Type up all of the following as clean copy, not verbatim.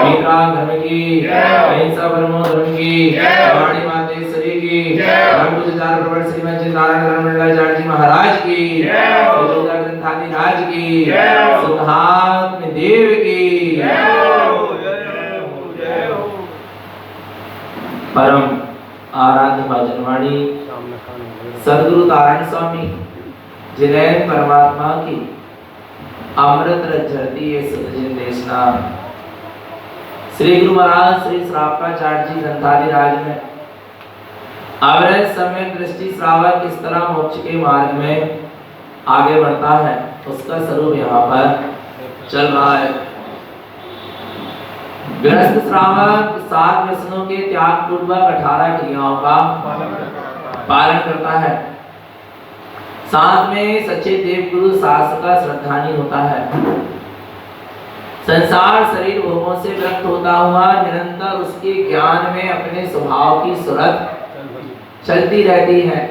वीतराग धर्म की, अहिंसा परमो धर्म की, वाणी मातेश्वरी की, धर्म विचार प्रवर श्रीमद जी नारायण धर्मंडलाचार्य जी महाराज की, श्री ग्रंथादि राज की, सुधात्म देव की, परम आराध्य भजनवाणी सद्गुरु नारायण स्वामी जिनैन परमात्मा की अमृत रचरती ये सतजिन देशना श्री गुरु महाराज श्री श्रावकाचार्य जी ग्रंथादि राज में अवृत समय दृष्टि श्रावक किस तरह मोक्ष के मार्ग में आगे बढ़ता है उसका स्वरूप यहाँ पर चल रहा है। गृहस्थ श्रावक 7 व्यसनों के त्याग पूर्वक 18 क्रियाओं का पालन करता है। साथ में सच्चे देव गुरु शास्त्र का श्रद्धानी होता है। संसार शरीर भोगों से विरक्त होता हुआ निरंतर उसके ज्ञान में अपने स्वभाव की सूरत चलती रहती है।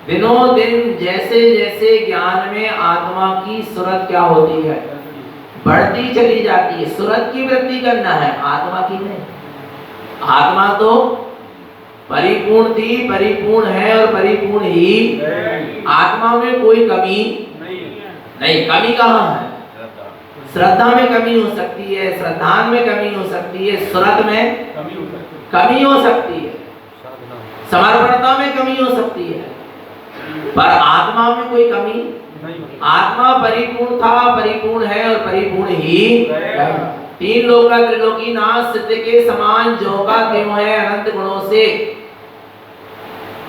दिनों दिन जैसे जैसे ज्ञान में आत्मा की सूरत क्या होती है बढ़ती चली जाती है। सूरत की वृद्धि करना है, आत्मा की नहीं। आत्मा तो परिपूर्ण थी, परिपूर्ण है और परिपूर्ण ही। आत्मा में कोई कमी नहीं। कमी कहाँ है? श्रद्धा में कमी हो सकती है, श्रद्धान में कमी हो सकती है, सूरत में कमी हो सकती है, समर्पणता में कमी हो सकती है, पर आत्मा में कोई कमी। आत्मा परिपूर्ण था, परिपूर्ण है और परिपूर्ण ही। 3 लोक का त्रिलोकी नाथ सिद्ध के समान जो का त्यों है अनंत गुणों से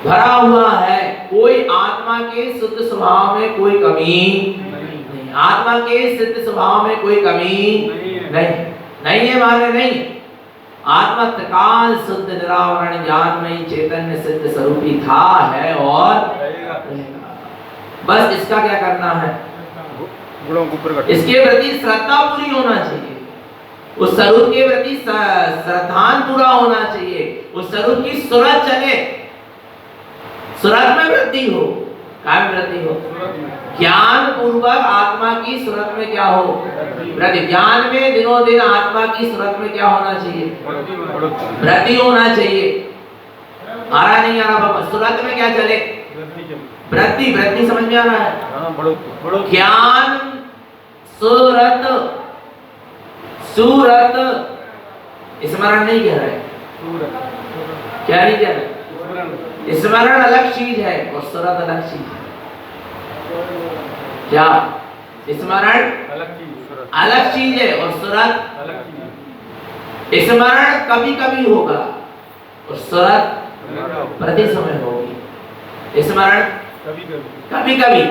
भरा हुआ है। कोई आत्मा के शुद्ध स्वभाव में कोई कमी नहीं। आत्मा के सिद्ध स्वभाव में कोई कमी नहीं है माने नहीं। आत्मा त्रिकाल शुद्ध निरावरण ज्ञानमयी चैतन्य सिद्ध स्वरूपी था, है और बस इसका क्या करना है? इसके प्रति श्रद्धा पूरी होना चाहिए। उस स्वरूप के प्रति श्रद्धान पूरा होना चाहिए। उस स्वरूप की सूरत चले, सूरत में वृद्धि हो। क्या में वृद्धि हो? ज्ञान पूर्वक आत्मा की सूरत में क्या हो? वृद्धि। ज्ञान में दिनों दिन आत्मा की सूरत में क्या होना चाहिए? वृद्धि होना चाहिए। आ रहा नहीं आ रहा बाबा? सूरत में क्या चले? वृद्धि। वृद्धि समझ में आ रहा है? ज्ञान सूरत, सूरत स्मरण नहीं कह रहे। क्या नहीं कह रहे? स्मरण अलग चीज है और सूरत अलग चीज है। क्या? स्मरण अलग चीज है और सूरत। स्मरण कभी कभी होगा और सूरत प्रति समय होगी। स्मरण कभी कभी,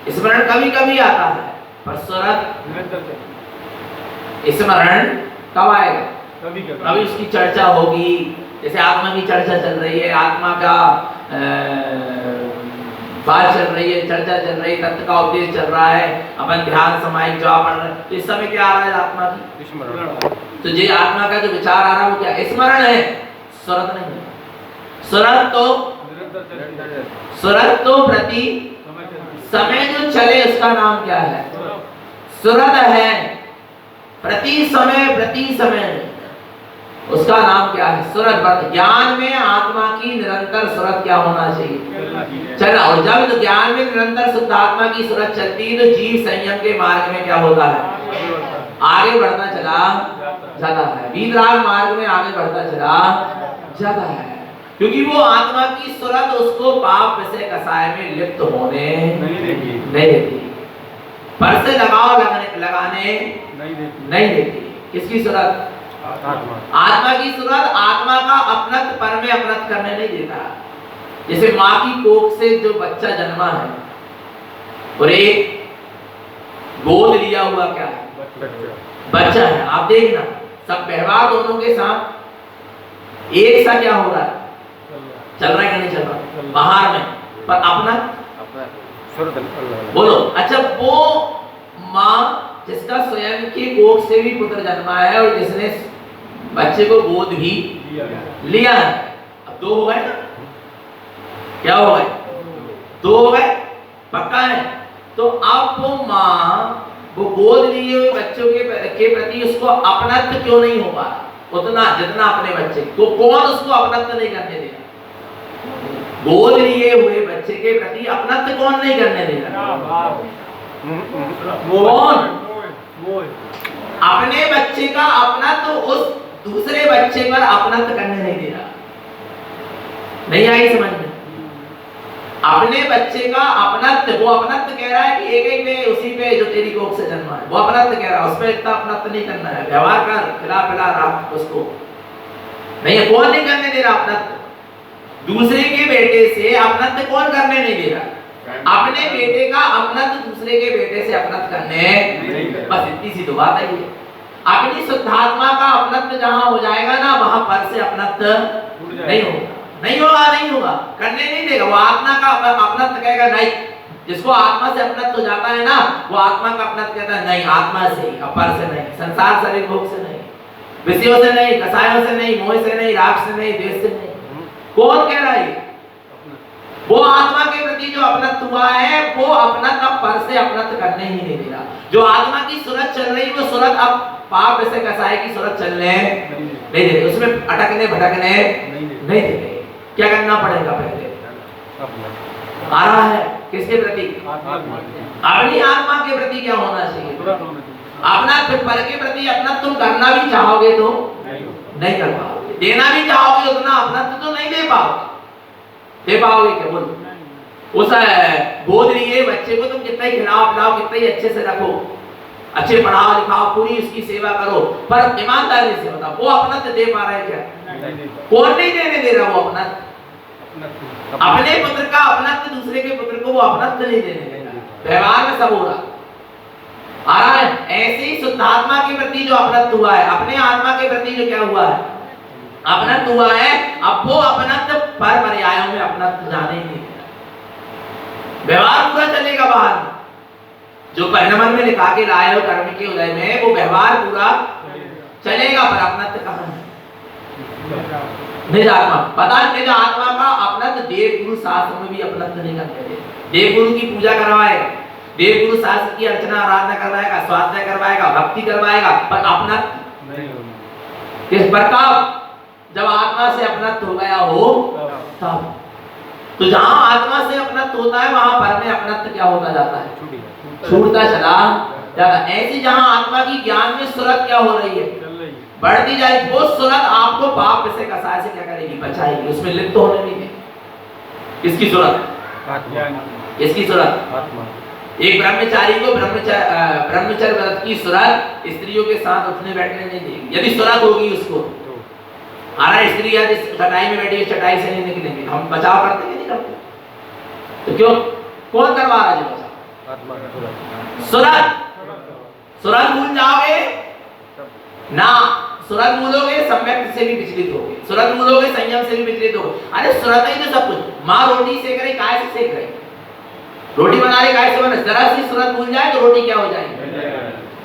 स्मरण कभी कभी आता है, पर सूरत स्मरण कब आएगा? कभी उसकी चर्चा होगी। जैसे आत्मा की चर्चा चल रही है, आत्मा का बात चल रही है, चर्चा चल रही है, तत्व का उपदेश चल रहा है, अपन ध्यान समाहित जवाब पढ़ रहे हैं। इस समय क्या आ रहा है? आत्मा की स्मरण। तो ये आत्मा का जो विचार आ रहा है वो क्या? स्मरण है, सूरत नहीं है। सूरत तो प्रति समय जो चले उसका नाम क्या है? सूरत है। प्रति समय उसका नाम क्या है? सूरत। ज्ञान में आत्मा की निरंतर सूरत क्या होना चाहिए? चला। और जब तो ज्ञान में निरंतर शुद्ध आत्मा की सूरत चलती है तो जीव संयम के मार्ग में क्या होता है? आगे बढ़ता चला जाता है। वीतराग मार्ग में आगे बढ़ता चला जाता है, क्योंकि वो आत्मा की सूरत उसको पाप से कसाय में लिप्त होने नहीं देती। पर से लगाव लगाने नहीं देती। किसकी सूरत? आत्मा की सूरत। आत्मा का अपनत पर में अपनत करने नहीं देता। जैसे माँ की कोख से जो बच्चा जन्मा है और एक गोद लिया हुआ क्या है? बच्चा है। आप देखना सब व्यवहार दोनों के साथ एक सा क्या हो रहा है? चल रहा है कि नहीं चल रहा? बाहर में, पर अपना बोलो। अच्छा, वो माँ जिसका स्वयं के कोख से भी पुत्र जन्मा है और जिसने बच्चे को गोद भी लिया है, अब 2 हो गए ना? क्या हो गए? 2 हो गए, पक्का है। तो अब वो माँ वो गोद लिए हुए बच्चों के प्रति उसको अपनत्व क्यों नहीं हो पा रहा उतना जितना अपने बच्चे को? कौन उसको अपनत्व नहीं करने दे रहा? गोद लिए हुए बच्चे के प्रति अपनत्व कौन नहीं करने दे रहा? कौन? अपने बच्चे का अपनत्व उस दूसरे बच्चे पर अपनत्व करने नहीं दे रहा। नहीं आई समझ में? अपने बच्चे का अपनत्व, वो अपनत्व कह रहा है कि एक एक पे उसी पे जो तेरी कोख से जन्मा है, वो अपनत्व कह रहा है, उसमें इतना अपनत्व नहीं करना है। व्यवहार कर, खिला पिला रख उसको। नहीं है, कौन नहीं करने दे रहा अपनत्व? दूसरे के बेटे से अपनत्व कौन करने नहीं दे रहा? अपने बेटे का अपनत्व दूसरे के बेटे से अपनत्व करने, बस इतनी सी तो बात है ये। अपनी शुद्धात्मा का अपनत्व जहां हो जाएगा ना, वहां पर से अपनत्व नहीं होगा, नहीं होगा, नहीं होगा, करने नहीं देगा। वो आत्मा का अपनत्व कहेगा नहीं। जिसको आत्मा से अपनत्व हो जाता है ना, वो आत्मा का अपनत्व कहता है नहीं, आत्मा से, अपर से नहीं, संसार शरीर भोग से नहीं, विषयों से नहीं, कसायों से नहीं, मोह से नहीं, राग से नहीं, द्वेष से नहीं। कौन कह रहा है? वो आत्मा के प्रति जो अपनत्व हुआ है, वो अपनत्व अब पर से अपनत्व करने ही नहीं दे रहा। जो आत्मा की सूरत चल रही, वो सूरत अब पाप से कसाय की सूरत चलने नहीं दे रही, उसमें अटकने भटकने नहीं दे रही। क्या करना पड़ेगा? पहले आ रहा है किसके प्रति? अपनी आत्मा के प्रति क्या होना चाहिए? अपना पर के प्रति अपना तुम करना भी चाहोगे तो नहीं कर पाओगे, देना भी चाहोगे उतना अपना तो नहीं दे पाओगे। दे पाओगे क्या? बोलो। उस गोद लिए बच्चे को तुम कितना ही खिलाओ पिलाओ, कितना ही अच्छे से रखो, अच्छे पढ़ाओ लिखाओ, पूरी उसकी सेवा करो, पर ईमानदारी से बताओ वो अपना दे पा रहा है क्या? कौन नहीं देने दे रहा? वो अपना अपने पुत्र का अपना दूसरे के पुत्र को वो अपना नहीं देने देगा। व्यवहार में सब हो रहा आ रहा है। ऐसे ही शुद्धात्मा के प्रति जो अपनत्व हुआ है, अपने आत्मा के प्रति जो क्या हुआ है, अपनत्व हुआ है, अब वो अपनत्व पर पर्यायों में अपनत्व जाने ही नहीं देगा। व्यवहार पूरा चलेगा बाहर, जो परिणमन में लिखा के लाए हो कर्म के उदय में, वो व्यवहार पूरा चलेगा, पर अपनत्व कहाँ है? निज आत्मा। पता है निज आत्मा का अपनत्व देव गुरु शास्त्र में भी अपनत्व नहीं करते थे। देव गुरु की पूजा करवाएगा, देव गुरु शास्त्र की अर्चना आराधना करवाएगा, स्वाध्याय करवाएगा, भक्ति करवाएगा, पर अपनत्व नहीं होगा। किस प्रकार? जब आत्मा से अपनत्व हो गया हो तब। तो जहां आत्मा से अपनत्व होता है, वहां पर में अपनत्व क्या होता जाता है? छूटता चला जाता। ऐसी जहां आत्मा की ज्ञान में सूरत क्या हो रही है? बढ़ती जाएगी। वो सूरत आपको पाप से कसाय से क्या करेगी? बचाएगी, उसमें लिप्त होने नहीं देगी। किसकी सूरत? किसकी सूरत? एक ब्रह्मचारी को ब्रह्मचर्य व्रत की सूरत स्त्रियों के साथ उठने बैठने नहीं देगी। यदि सूरत होगी उसको, स्त्री यदि चटाई में बैठी है, चटाई से नहीं निकलेंगे, हम बचाव करते हैं नहीं करते? तो क्यों? कौन करवा रहा है बचाव? सूरत। सूरत भूल जाओगे ना, सूरत भूलोगे सम्यक से भी विचलित होगे, सूरत भूलोगे संयम से भी विचलित होगे। अरे सूरत ही तो सब कुछ। माँ रोटी सेक रही, काय से सेक रही? रोटी बना रही, काय से बना? जरा सी सूरत भूल जाए तो रोटी क्या हो जाएगी?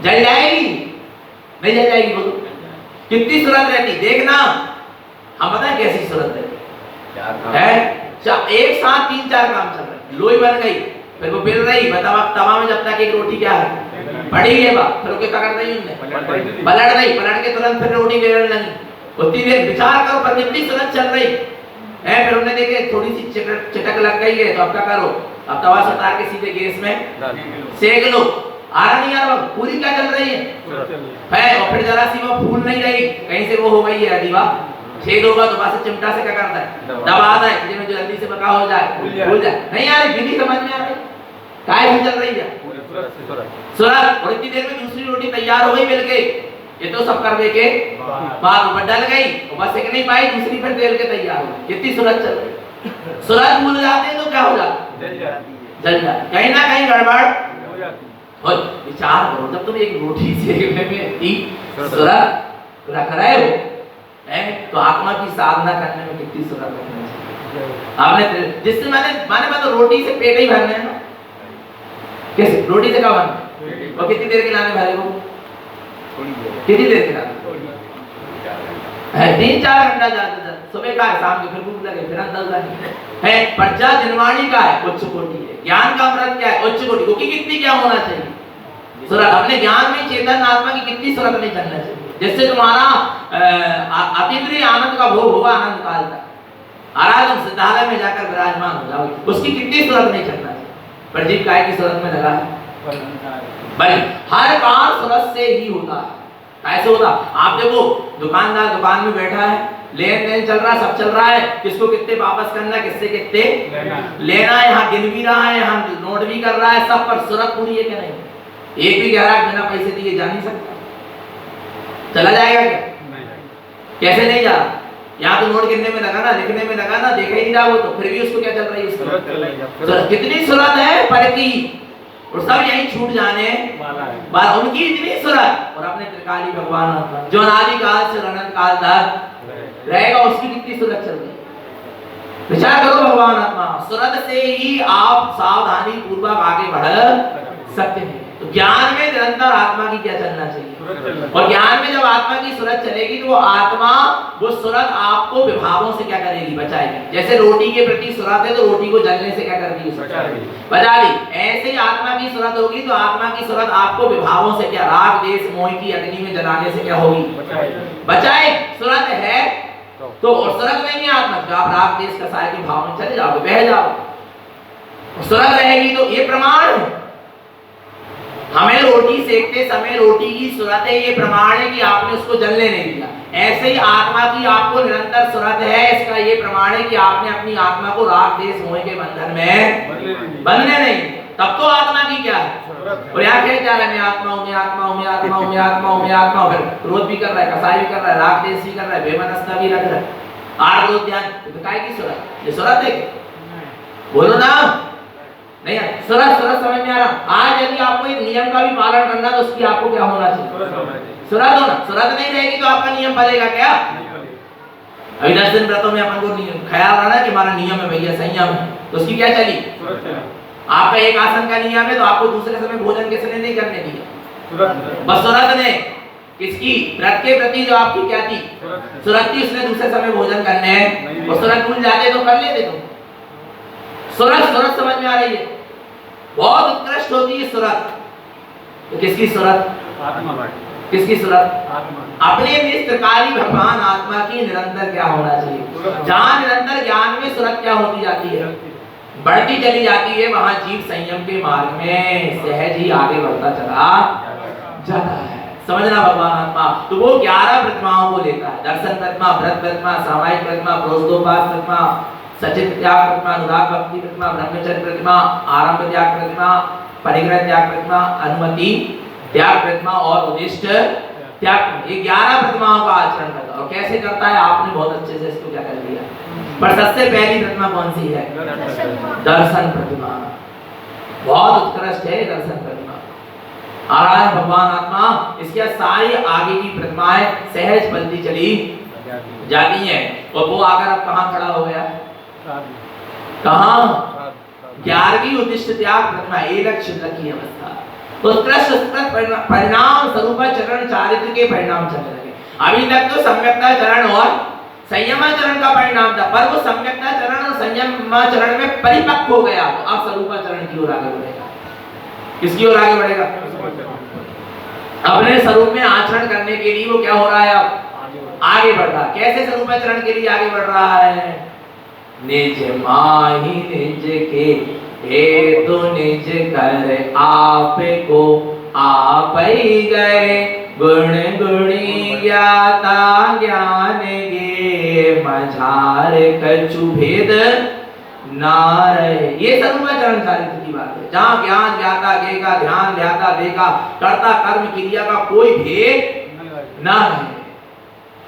जल जाएगी? नहीं जल जाएगी? बोलो कितनी सूरत रहती, देखना। हम पता है कैसी सूरत है? एक साथ 3-4 काम चल रहे। लोई बन गई, फिर वो बिल रही, तवा में जब तक एक रोटी क्या है पड़ी है, फिर वो क्या कर रही उनने पलट रही, पलट के तुरंत फिर रोटी बेलने लगी। उतनी देर विचार करो, पर कितनी सूरत चल रही है। फिर उन्होंने देखे थोड़ी सी चटक लग गई है, तो अब क्या करो? अब तवा से उतार के सीधे गैस में सेक लो। आ रहा नहीं आ रहा? पूरी क्या चल रही है? और फिर जरा सी वो फूल नहीं रही, कहीं से वो हो गई है दीवा, छेद होगा तो वहां से चिमटा से क्या करता है? दबाता है कि जो जल्दी से पका हो जाए, भूल जाए। नहीं आ रही, विधि समझ में आ रही? काय भी चल रही है सूरत। और इतनी देर में दूसरी रोटी तैयार हो गई मिलके। ये तो सब करने के बाद ऊपर डल गई, और बस एक नहीं पाई, दूसरी फिर तेल के तैयार हो गई। कितनी सूरत चल रही। सूरत भूल जाते हैं तो क्या हो जाता? जल जाती, कहीं ना कहीं गड़बड़ हो जाती। और विचार करो, जब तुम एक रोटी सेकने में सूरत रख रहे हो, तो आत्मा की साधना करने में कितनी सूरत रखनी चाहिए? आपने जिससे माने मतलब रोटी से पेट ही भरना है ना। कैसे रोटी से क्या बनना? और कितनी देर के लाने भरे को? कितनी देर के लाने? 3-4 घंटा ज्यादा। सुबह का है, शाम को फिर भूख लगे, फिर अंदर लगे है। प्रज्ञा जिनवाणी का है, उच्च कोटि है। ज्ञान का अमृत क्या है? उच्च कोटि। क्योंकि कितनी क्या होना चाहिए? सूरत अपने ज्ञान में चेतन आत्मा की कितनी सूरत नहीं चलना चाहिए, जिससे तुम्हारा अतीन्द्रिय आनंद का भोग होगा आनंद काल तक, आराम सिद्धालय में जाकर विराजमान हो जाओगे, उसकी कितनी सूरत नहीं चलना चाहिए। पर जीव काय की सूरत में लगा है भाई, हर काम सूरत से ही होता है। कैसे होता? आप देखो दुकानदार दुकान में बैठा है, लेन देन चल रहा है, सब चल रहा है, किसको कितने वापस करना है, किससे कितने लेना है, यहाँ गिन भी रहा है, यहाँ नोट भी कर रहा है, सब पर सूरत पूरी है कि नहीं? एक भी ग्राहक बिना पैसे दिए जा नहीं सकता, चला जाएगा क्या? कैसे नहीं जा? यहाँ तो नोट गिनने में लगा ना, लिखने में लगा ना, देखा ही नहीं रहा वो तो, फिर भी उसको क्या चल रही है? सूरत। कितनी सूरत है पर की, और सब यही छूट जाने वाला, उनकी इतनी सूरत, और अपने त्रिकाली भगवान जो अनादि काल से अनंत काल तक रहेगा, उसकी कितनी सूरत चल रही है? विचार करो भगवान आत्मा, सूरत से ही आप सावधानी पूर्वक आगे बढ़ सकते हैं। तो ज्ञान में निरंतर आत्मा की क्या चलना चाहिए, और ज्ञान में जब आत्मा की सूरत चलेगी तो वो आत्मा, वो सूरत आपको विभावों से क्या करेगी? बचाएगी। जैसे रोटी के प्रति सूरत है तो रोटी को जलने से क्या करती है? बचा ली। ऐसे ही आत्मा की सूरत होगी तो आत्मा की सूरत आपको विभावों से क्या, राग देश मोह की अग्नि में जलाने से क्या होगी? बचाए। सूरत है तो, और सूरत नहीं है आत्मा तो आप राग देश कसाय के भाव में चले जाओगे, बह जाओगे। सूरत रहेगी तो ये प्रमाण है, हमें रोटी सेकते समय रोटी की सूरत है, ये प्रमाण है कि आपने उसको जलने नहीं दिया। ऐसे ही आत्मा की आपको निरंतर सूरत है, इसका ये प्रमाण है कि आपने अपनी आत्मा को राग देश मोह के बंधन में बंधने नहीं, तब तो आत्मा की क्या है? और यहाँ कह जा रहा है मैं आत्मा हूँ, मैं आत्मा हूँ, मैं आत्मा हूँ, मैं आत्मा हूँ, मैं आत्मा हूँ, फिर क्रोध भी कर रहा है, कसाई भी कर रहा है, राग देश भी कर रहा है, बेमनस्ता भी रख रहा है, आठ दो ध्यान, तो काय की सूरत? ये सूरत है? बोलो ना, नहीं है सूरत। सूरत समझ में आ रहा? आज यदि आपको एक नियम का भी पालन करना तो उसकी आपको क्या होना चाहिए? सूरत होना। सूरत नहीं रहेगी तो आपका नियम बनेगा क्या? अभी 10 दिन व्रतों में अपन को ख्याल रहा कि हमारा नियम है भैया, संयम है, तो उसकी क्या चली? आपका एक आसन का नियम है तो आपको दूसरे समय भोजन किसने नहीं करने दिया? बस सूरत ने किसकी? व्रत के प्रति जो आपकी क्या थी? सूरत थी, उसने दूसरे समय भोजन करने हैं, और सूरत भूल जाते तो कर लेते तुम। सूरत, सूरत समझ में आ रही है? बहुत उत्कृष्ट होती है सूरत। तो किसकी सूरत? आत्मा। किसकी सूरत? आत्मा। अपने निस्त्रकारी भगवान आत्मा की निरंतर क्या होना चाहिए? जहाँ निरंतर ज्ञान में सूरत क्या होती जाती है? बढ़ती चली जाती है, वहां जीव संयम के मार्ग में सहज ही आगे बढ़ता चला जाता है। समझना भगवान आत्मा। तो वो 11 प्रतिमाओं को लेता है, दर्शन प्रतिमा, व्रत प्रतिमा, सामायिक प्रतिमा, प्रोष्ठोपास प्रतिमा, सचित त्याग प्रतिमा, अनुराग भक्ति प्रतिमा, ब्रह्मचर्य प्रतिमा, आरंभ त्याग प्रतिमा, परिग्रह त्याग प्रतिमा, अनुमति त्याग प्रतिमा और उद्दिष्ट त्याग। ये 11 प्रतिमाओं का आचरण करता है। और कैसे करता है? आपने बहुत अच्छे से इसको क्या कर लिया। पर सबसे पहली प्रतिमा कौन सी है? दर्शन प्रतिमा। बहुत उत्कृष्ट है दर्शन प्रतिमा। आ रहा है भगवान आत्मा, इसके सारी आगे की प्रतिमाएं सहज बनती चली जाती हैं। और वो आकर अब कहाँ खड़ा हो गया? कहाँ? 11वीं उद्दिष्ट त्याग प्रतिमा, एक लक्ष्य की अवस्था। तो उत्कृष्ट परिणाम स्वरूप चरण चारित्र के परिणाम चलने लगे। अभी तक तो सम्यक्ता चरण और संयमाचरण का परिणाम था, पर वो सम्यक्ता चरण और संयमाचरण में परिपक्व हो गया, तो अब स्वरूपाचरण की ओर आगे बढ़ेगा। किसकी ओर आगे बढ़ेगा? अपने स्वरूप में आचरण करने के लिए वो क्या हो रहा है? अब आगे बढ़ रहा है। कैसे स्वरूपाचरण के लिए आगे बढ़ रहा है? निज माही निज के हे तो निज कर आप को आप ही गए, गुण गुणी ज्ञाता ज्ञान गे, मझार कछु भेद ना रहे। ये सर्वचरण चारित्र की बात है, जहाँ ज्ञान ज्ञाता गे का, ध्यान ध्याता दे का, कर्ता कर्म क्रिया का कोई भेद ना रहे।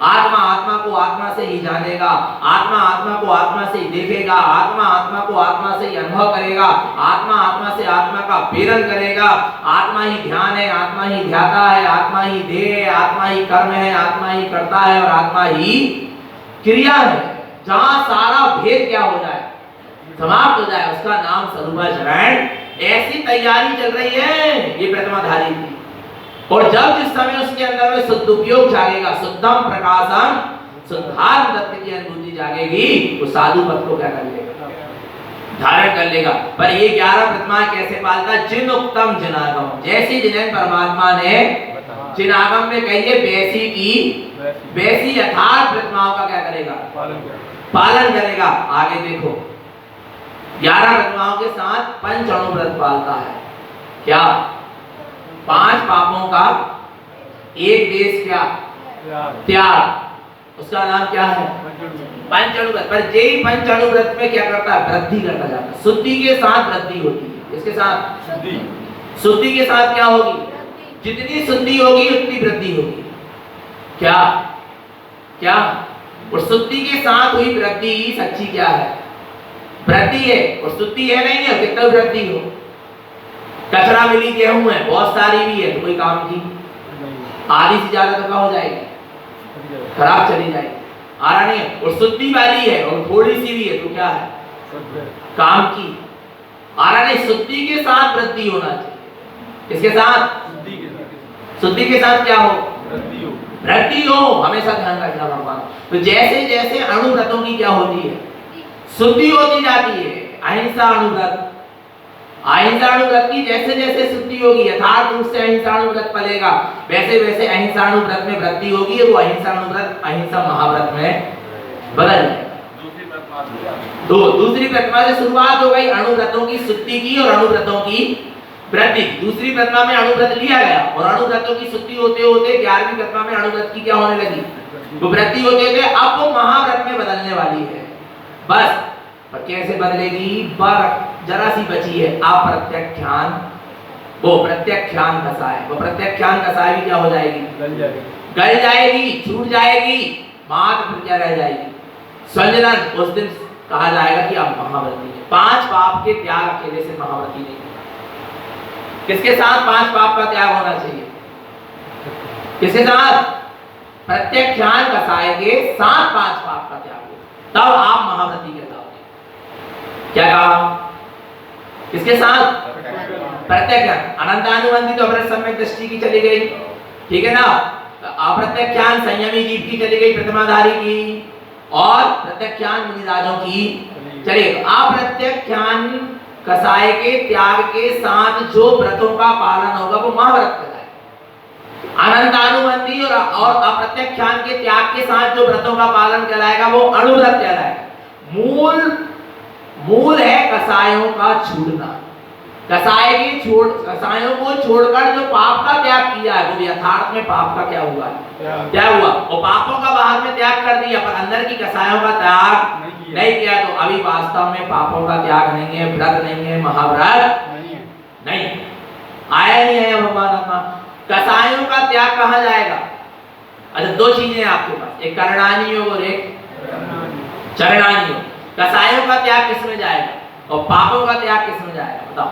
आत्मा आत्मा को आत्मा से ही जानेगा, आत्मा आत्मा को आत्मा से ही देखेगा, आत्मा आत्मा को आत्मा से ही अनुभव करेगा, आत्मा आत्मा से आत्मा का प्रेरण करेगा। आत्मा ही ध्यान है, आत्मा ही ध्याता है, आत्मा ही देह है, आत्मा ही कर्म है, आत्मा ही करता है और आत्मा ही क्रिया है। जहां सारा भेद क्या हो जाए, समाप्त हो जाए, उसका नाम स्वरूपाचरण। ऐसी तैयारी चल रही है ये प्रतिमाधारी की। और जब जिस समय उसके अंदर में शुद्ध उपयोग जागेगा, शुद्धम प्रकाशम शुद्धात्म तत्व की अनुभूति जागेगी, वो साधु पद को क्या कर लेगा? धारण कर लेगा। पर ये 11 प्रतिमाएं कैसे पालता है? जिन उक्तम जिनागम, जैसी जिन्हें परमात्मा ने जिनागम में कही है वैसी की वैसी यथार्थ प्रतिमाओं का क्या करेगा? पालन करेगा। आगे देखो 11 प्रतिमाओं के साथ पंच अणुव्रत पालता है। क्या? 5 पापों का एक देश क्या? त्याग। उसका नाम क्या है? पंच अणुव्रत। पर यही पंच अणुव्रत में क्या करता है? वृद्धि करता जाता है। शुद्धि के साथ वृद्धि होती है। इसके साथ शुद्धि के साथ क्या होगी? जितनी शुद्धि होगी उतनी वृद्धि होगी। क्या? क्या? और शुद्धि के साथ हुई वृद्धि सच्ची क्या है? वृद्धि है। और शुद्धि है नहीं है, कितना वृद्धि हो। कचरा मिली गेहूं है, बहुत सारी भी है तो कोई काम की, आधी से ज्यादा तो क्या हो जाएगी? खराब चली जाएगी। आ रहा नहीं है। और शुद्धि वाली है और थोड़ी सी भी है तो क्या है? काम की। आ रहा नहीं। शुद्धि के साथ वृद्धि होना चाहिए। इसके साथ शुद्धि के साथ क्या हो? वृद्धि हो। हमेशा ध्यान रखना भगवान। तो जैसे जैसे अणुव्रतों की क्या होती है? शुद्धि होती जाती है। अहिंसा अणुव्रत, अहिंसा अणुव्रत की जैसे जैसे शुद्धि होगी, यथार्थ रूप से अहिंसा अणुव्रत पलेगा, वैसे वैसे अहिंसा अणुव्रत में वृद्धि होगी। वो अहिंसा अणुव्रत अहिंसा महाव्रत में बदल जाएगा। दूसरी प्रतिमा से शुरुआत हो गई अणुव्रतों की शुद्धि की और अणुव्रतों की वृद्धि। दूसरी प्रतिमा में अणुव्रत लिया गया और अणुव्रतों की शुद्धि होते होते 11वीं प्रतिमा में अणुव्रत की क्या होने लगी? वो वृद्धि होते होते अब वो महाव्रत में बदलने वाली है। बस पर कैसे बदलेगी? जरा सी बची है अप्रत्यक्षान। वो प्रत्यक्षान कसाय, वो प्रत्यक्षान कसाय भी क्या हो जाएगी? गल जाएगी, छूट जाएगी। मात्र फिर क्या रह जाएगी? संजनन। उस दिन कहा जाएगा कि आप महाव्रती हैं। 5 पाप के त्याग अकेले से महाव्रती नहीं। किसके साथ 5 पाप का त्याग होना चाहिए? किसके साथ? प्रत्यक्षान कसाय के साथ 5 पाप का त्याग हो, तब आप महाव्रती कहलाओगे। क्या कहा? किसके साथ? प्रत्यक्षान। अनंतानुबंधी तो अपने सम्यक दृष्टि की चली गई, ठीक है ना। अप्रत्यक्षान संयमी जीव की चली गई, प्रतिमाधारी की, और प्रत्यक्षान मुनिराजों की चली गई। अप्रत्यक्षान कसाय के त्याग के साथ जो व्रतों का पालन होगा वो महाव्रत कहलाएगा। अनंतानुबंधी और अप्रत्यक्षान के त्याग के साथ जो व्रतों का पालन कहलाएगा वो अणुव्रत कहलाएगा। मूल है कसायों का छूटना। कसायों को छोड़कर जो पाप का त्याग किया है वो यथार्थ में पाप का क्या हुआ है? त्याग हुआ। और पापों का बाहर में त्याग कर दिया पर अंदर की कसायों का त्याग नहीं किया, तो अभी वास्तव में पापों का त्याग नहीं है, व्रत नहीं है, महाव्रत नहीं आया नहीं है भगवान आत्मा। कसायों का त्याग कहाँ जाएगा? अच्छा, 2 चीजें हैं आपके पास, एक करणानी योग और एक चरणानी योग। कसायों का त्याग किस में जाएगा और पापों का त्याग किस में जाएगा? बताओ।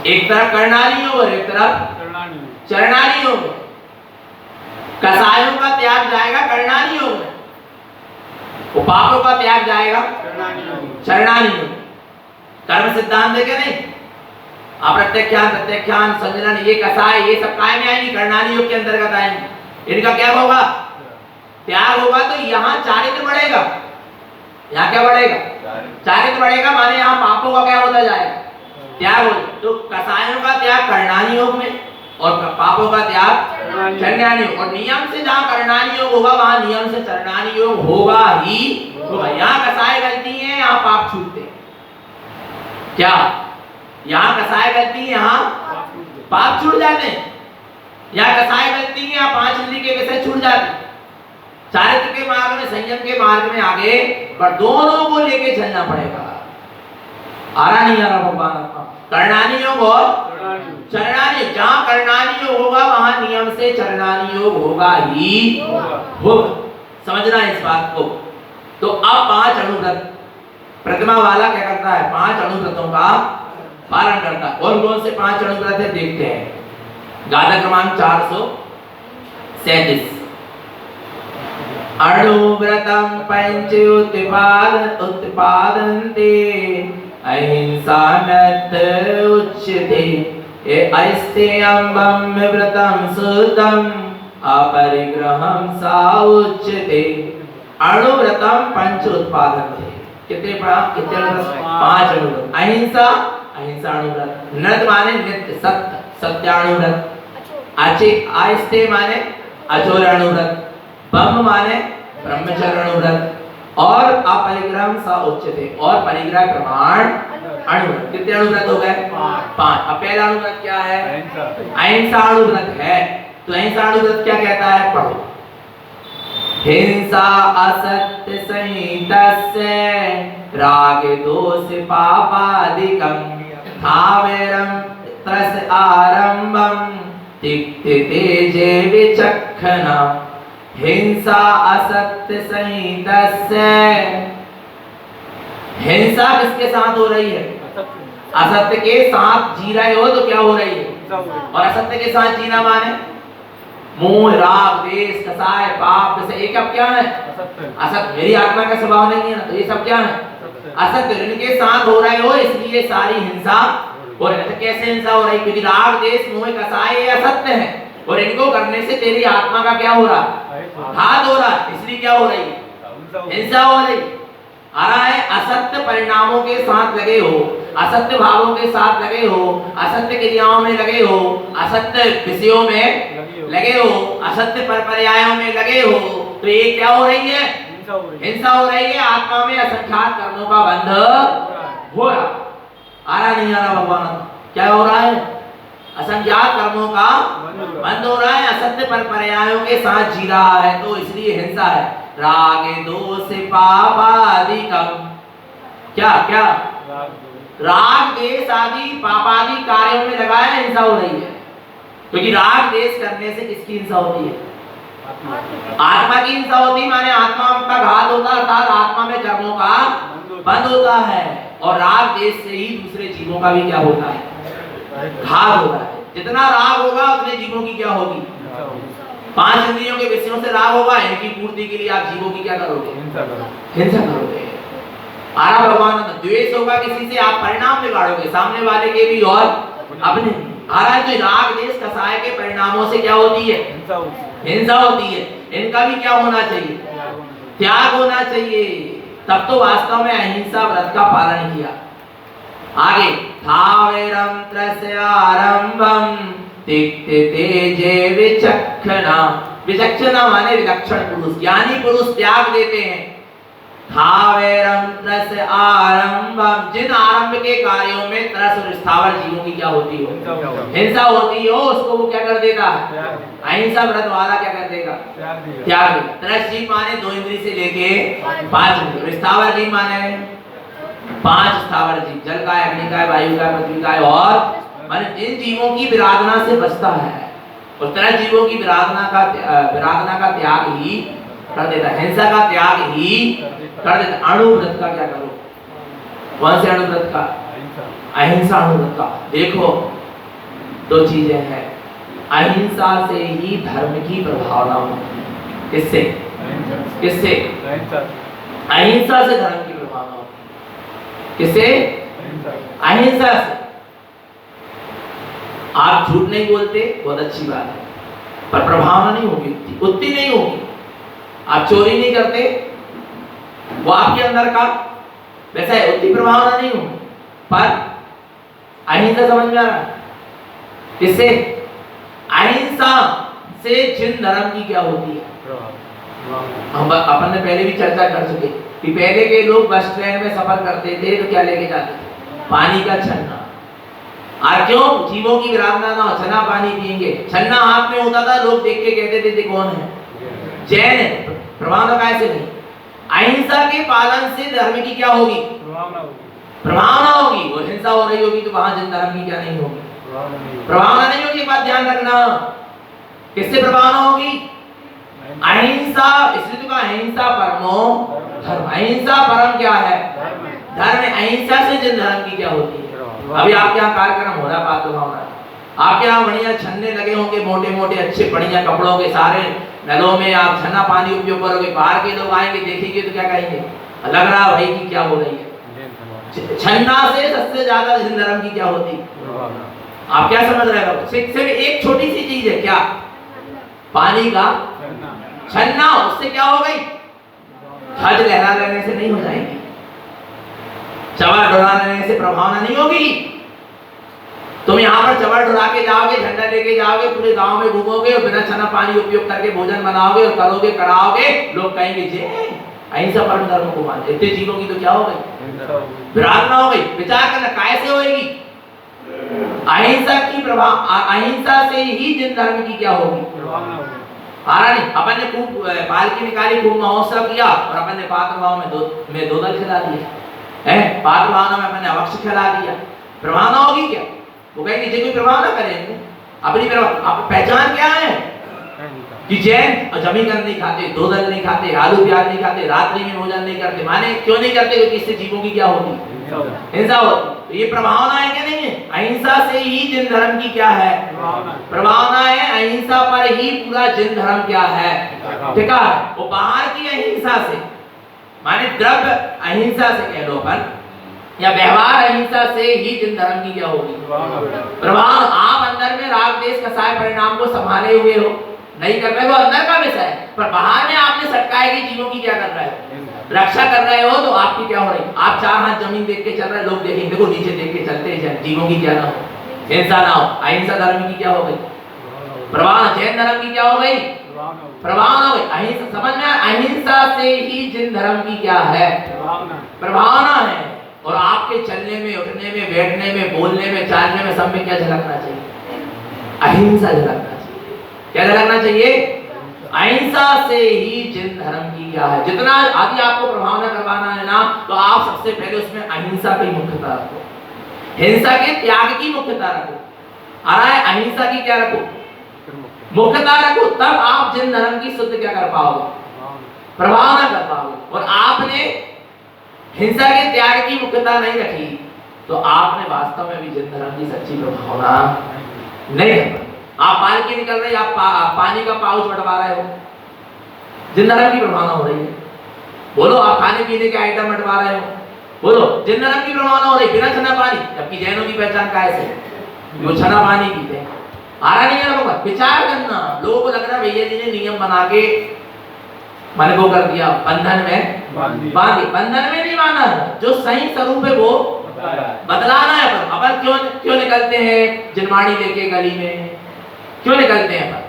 एक तरफ करणानी योग और एक तरफ चरणानी योग। कसायों का त्याग जाएगा करणानी योग में, वो पापों का त्याग जाएगा चरणानी योग। कर्म सिद्धांत है क्या? नहीं। अप्रत्यक्षान, प्रत्यक्षान, संजनन, ये कसाय, ये सब काय में आएंगी? करणानी योग के अंतर्गत आएंगे। इनका क्या होगा? त्याग होगा। तो यहाँ चारित्र बढ़ेगा। यहाँ क्या बढ़ेगा? चारित्र बढ़ेगा, माने यहाँ पापों का क्या होता जाएगा? त्याग हो। तो कसायों का त्याग करणानी योग में और पापों का त्याग चरणानी योग। और नियम से जहाँ करणानी योग होगा वहां नियम से चरणानी योग होगा ही होगा। यहाँ कसाय गलती है, यहाँ पाप छूटते हैं। क्या? यहाँ कसाय गलती है, यहाँ पाप छूट जाते हैं। यहाँ कसाय गलती है, यहाँ 5 इंद्रिय के विषय छूट जाते हैं। चारित्र के मार्ग में, संयम के मार्ग में आगे, पर दोनों को लेके चलना पड़ेगा। आ रहा नहीं आ रहा भगवान? करणानी योग और चरणानी। जहां करणानी योग होगा वहां नियम से चरणानी योग होगा ही होगा। समझना इस बात को। तो अब 5 अणुव्रत प्रतिमा वाला क्या करता है? 5 अणुव्रतों का पालन करता है। कौन कौन से 5 अणुव्रत है देखते हैं। गाथा क्रमांक 437। अणुव्रतम पंच उत्पादन्ते अहिंसा नत उच्यते ऐस्तेयं व्रतं सुतम अपरिग्रहं सा उच्यते। अणुव्रतम पंच उत्पादन्ते। कितने पढ़ा? कितने अणुव्रत? 5 अणुव्रत। अहिंसा, अहिंसा अणुव्रत। नृत माने नित्य, सत्य, सत्याणुव्रत। आस्ते माने अचोर अणुव्रत। ब्रह्म माने ब्रह्मचर्य अणुव्रत। और अपरिग्रह स उच्यते, और परिग्रह प्रमाण अणुव्रत। कितने अणुव्रत हो गए? 5। अब पहला अणुव्रत क्या है? अहिंसा अणुव्रत है। तो अहिंसा अणुव्रत क्या कहता है? पढ़ो। हिंसा असत्य संहितस्य राग दोष पापादिकं थावेरं त्रस आरंभं तिक्ते तेजे विचक्षणा। हिंसा असत्य संहितस्य, हिंसा किसके साथ हो रही है? असत्य के साथ जी रहे हो तो क्या हो रही है? और असत्य के साथ जीना माने मोह, राग, द्वेष, कसाय, पाप, जैसे ये क्या है? असत्य। मेरी आत्मा का स्वभाव नहीं है ना, तो ये सब क्या है? असत्य। इनके साथ हो रहे हो, इसलिए सारी हिंसा हो रही है। कैसे हिंसा हो रही? क्योंकि राग, द्वेष, मोह, कसाय ये असत्य है, और इनको करने से तेरी आत्मा का क्या हो रहा? घात हो रहा, इसलिए क्या हो रही है? हिंसा हो रही। आ रहा है असत्य परिणामों के साथ लगे हो, असत्य भावों के साथ लगे हो, असत्य क्रियाओं में लगे हो, असत्य विषयों में लगे हो, असत्य पर्यायों में लगे हो, तो ये क्या हो रही है? हिंसा हो रही है। आत्मा में असंख्यात कर्मों का बंध हो रहा। आ रहा नहीं आ रहा भगवान? क्या हो रहा है? असंख्यात कर्मों का बंद हो रहा है, असत्य पर्यायों के साथ जी रहा है, तो इसलिए हिंसा है। राग दोष पापादिकम, क्या क्या? राग द्वेष आदि पापादि कार्यों में लगाया हिंसा हो रही है। क्योंकि राग द्वेष करने से किसकी हिंसा होती है? आत्मा की हिंसा होती है, माने आत्मा का घात होता है, अर्थात आत्मा में कर्मों का बंद होता है। और राग द्वेष से ही दूसरे जीवों का भी क्या होता है? घात होता है। जितना राग होगा उतने जीवों की क्या होगी? 5 इंद्रियों के विषयों से राग होगा, इनकी पूर्ति के लिए आप जीवों की क्या करोगे? हिंसा करोगे। आरा भगवान, द्वेष होगा किसी से, आप परिणाम बिगाड़ोगे, सामने वाले के भी और अपने। आरा जो राग द्वेष कसाय के परिणामों से क्या होती है? हिंसा होती है। इनका भी क्या होना चाहिए? त्याग होना चाहिए। तब तो वास्तव में अहिंसा व्रत का पालन किया। आगे थावेरं त्रस्य आरंभं तिक्ते तेजे विचक्षणा। विचक्षणा माने विलक्षण पुरुष, ज्ञानी पुरुष त्याग देते हैं। थावेरं त्रस्य आरंभं, जिन आरंभ के कार्यों में त्रस और स्थावर जीवों की क्या होती हो? हिंसा होती हो, उसको वो क्या कर देगा? अहिंसा व्रत वाला क्या कर देगा? त्याग। त्रस जीव माने 2 इंद्रिय से लेके 5 इंद्रिय। स्थावर जीव माने 5 स्थावर जीव, जल का, अग्नि का, वायु का, पृथ्वी का, और माने जिन जीवों की विराधना से बचता है, और त्रस जीवों की विराधना का त्याग ही कर देता है, हिंसा का त्याग ही कर देता। अणुव्रत का क्या करो? कौन से अणुव्रत का? अहिंसा अणुव्रत का। देखो 2 चीजें हैं। अहिंसा से ही धर्म की प्रभावना होती है। किससे? किससे? अहिंसा से धर्म की प्रभावना होती है। किससे? अहिंसा से। आप झूठ नहीं बोलते, बहुत अच्छी बात है, पर प्रभावना नहीं होगी, उतनी नहीं होगी। आप चोरी नहीं करते, वो आपके अंदर का वैसा है, उतनी प्रभावना नहीं होगी, पर अहिंसा समझ में आ रहा है? किससे? अहिंसा से जिन धर्म की क्या होती है? हम अपन ने पहले भी चर्चा कर चुके कि पहले के लोग बस ट्रेन में सफर करते थे तो क्या लेके जाते थे? पानी का छन्ना। और क्यों? जीवों की विराधना ना हो, छन्ना पानी पिएंगे। छन्ना हाथ में होता था, लोग देख के कहते थे कौन है? जैन है। प्रभावना कैसे नहीं? अहिंसा के पालन से धर्म की क्या होगी? प्रभावना होगी। वो हिंसा हो रही होगी तो वहां जिन धर्म की क्या नहीं होगी? प्रभावना नहीं होगी। बात ध्यान रखना। किससे प्रभावना होगी? अहिंसा। इसलिए तो कहा अहिंसा परमो धर्म। अहिंसा परम क्या है? धर्म। अहिंसा से जिन धर्म की क्या होती है? अभी आपके यहाँ कार्यक्रम हो रहा है, बात हो रहा है, आपके यहाँ बढ़िया छन्ने लगे होंगे, मोटे मोटे अच्छे बढ़िया कपड़ों के, सारे नलों में आप छन्ना पानी उपयोग करोगे। बाहर के लोग आएंगे, देखेंगे तो क्या कहेंगे? लग रहा भाई की क्या हो रही है? छन्ना से सबसे ज्यादा जिन धर्म की क्या होती? आप क्या समझ रहे हो? सिर्फ एक छोटी सी चीज है, क्या? पानी का छन्ना। उससे क्या हो गई? ध्वज लहरा लेने से नहीं हो जाएगी। चवर ढुराने से प्रभावना नहीं होगी। तुम यहाँ पर चवर ढुरा के जाओगे, झंडा लेके जाओगे, पूरे गांव में घूमोगे और बिना छना पानी उपयोग करके भोजन बनाओगे और करोगे, कराओगे, लोग कहेंगे जे अहिंसा परम धर्म को मान। इतने जीवों की तो क्या हो गई, विराधना हो गई। विचार करना कैसे होगी। अहिंसा की प्रभाव, अहिंसा से ही जिन धर्म की क्या होगी, नहीं। अपन ने खूब पालकी निकाली, खूब महोत्सव किया और अपन ने पात्र भाव में दो दल खिला दिया है, पात्र भाव में अपन ने अवश्य खिला दिया, प्रभावना होगी क्या। वो कहेंगे जे कोई प्रभावना करेंगे अपनी पहचान क्या है कि जैन और जमीन नहीं खाते, दो दल नहीं खाते, आलू प्याज नहीं खाते, रात्रि में भोजन नहीं करते। माने क्यों नहीं करते, क्योंकि इससे जीवों की क्या होती, हिंसा होती। तो ये प्रभावना है क्या, नहीं है। अहिंसा से ही जिन धर्म की क्या है, प्रभावना है। अहिंसा पर ही पूरा जिन धर्म क्या है, टिका है। वो बाहर की अहिंसा से, माने द्रव्य अहिंसा से कह लो अपन, या व्यवहार अहिंसा से ही जिन धर्म की क्या होगी, प्रभाव। आप अंदर में राग देश कसाय परिणाम को संभाले हुए हो, नहीं कर रहे हो, अंदर का विषय है, पर बाहर में आपने सटकाए की जीवों की क्या कर रहे हो, रक्षा कर रहे हो। तो आपकी क्या हो रही, आप चार हाथ जमीन देख के चल रहे, लोग देखेंगे देखो नीचे देख के चलते हैं, जीवों की क्या ना हो, हिंसा ना हो। अहिंसा धर्म की क्या हो गई, प्रभाव। जैन धर्म की क्या हो गई, प्रभाव ना हो गई। अहिंसा समझ में, अहिंसा से ही जिन धर्म की क्या है, प्रभावना है। और आपके चलने में, उठने में, बैठने में, बोलने में, चालने में, सब में क्या झलकना चाहिए, अहिंसा झलकना चाहिए। क्या झलकना चाहिए, अहिंसा से ही जिन धर्म की क्या है। जितना आदि आपको प्रभावना करवाना है ना, तो आप सबसे पहले उसमें अहिंसा की मुख्यता रखो, हिंसा के त्याग की मुख्यता रखो। आ रहा है, अहिंसा की क्या रखो, मुख्यता रखो, तब आप जिन धर्म की शुद्ध क्या कर पाओगे, प्रभावना कर पाओगे। और आपने हिंसा के त्याग की मुख्यता नहीं रखी, तो आपने वास्तव में भी जिन धर्म की सच्ची प्रभावना नहीं कर। आप पालकी निकल रही, आप पानी का पाउच बंटवा रहे हो, जिन धर्म की प्रभावना हो रही है। बोलो, आप खाने पीने के आइटम बंटवा रहे हो, बोलो जिन धर्म की प्रभावना हो रही, बिना छना पानी। जबकि जैनों की पहचान कैसे, वो छना पानी पीते हैं। आ रहा नहीं है ना, विचार करना। लोगों को लग रहा है भैया जी ने नियम बना के मैंने वो कर दिया, बंधन में बांधी, बंधन में नहीं बांधा, जो सही स्वरूप है वो बदलाना है। पर अपन क्यों निकलते हैं जिनवाणी लेके गली में, क्यों निकलते हैं अपन।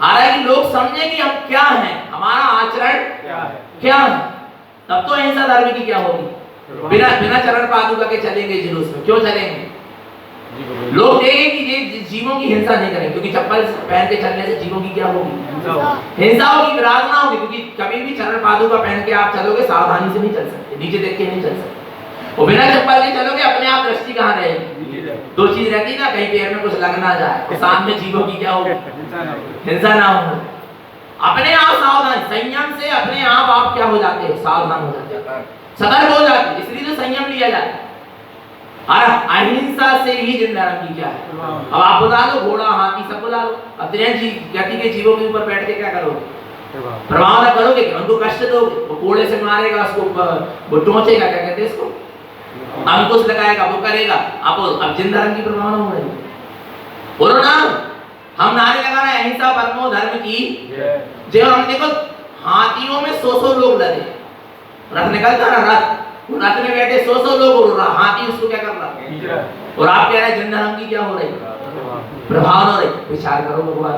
आ रहा है कि लोग समझे कि हम क्या हैं, हमारा आचरण क्या है। तब तो अहिंसा धर्म की क्या होगी। बिना चरण पादुका के चलेंगे जुलूस में, क्यों चलेंगे, लोग देखेंगे कि ये जीवों की हिंसा नहीं करेंगे, क्योंकि चप्पल पहन के चलने से जीवों की क्या होगी, हिंसा होगी, विराधना होगी। क्योंकि कभी भी चरण पादुका पहन के आप चलोगे, सावधानी से नहीं चल सकते, नीचे देख के नहीं चल सकते। और बिना चप्पल के चलोगे, अपने आप दृष्टि कहाँ रहेगी। दो चीज रहती ना, कहीं पैर में कुछ लग ना जाए, तो सामने जीवों की क्या होगी, हिंसा ना हो। अपने आप सावधान, संयम से अपने आप क्या हो जाते हैं, सावधान हो जाते हैं, सतर्क हो जाते हैं। इसलिए तो संयम लिया जाता है। अहिंसा से ही जिन धर्म की क्या है। अब आप बुला लो घोड़ा, हाथी, सब बुला लो, अब जाति के जीवों के ऊपर बैठ के क्या करोगे, प्रभावना करोगे, उनको कष्ट दोगे। वो कोड़े से मारेगा, उसको वो टोचेगा, क्या कहते हैं इसको, अंकुश लगाएगा, वो करेगा। अब जिन धर्म की प्रभावना हो रही है। बोलो ना, हम नारे लगा रहे हैं अहिंसा परमो धर्म की जय। हम देखो हाथियों में 100 लोग लगे, रथ निकलता ना, रथ में बैठे 100 लोग, और हाथी उसको क्या कर रहा है, और आप कह रहे हैं जिन धर्म की क्या हो रही, प्रभावना हो रही। विचार करो भगवान,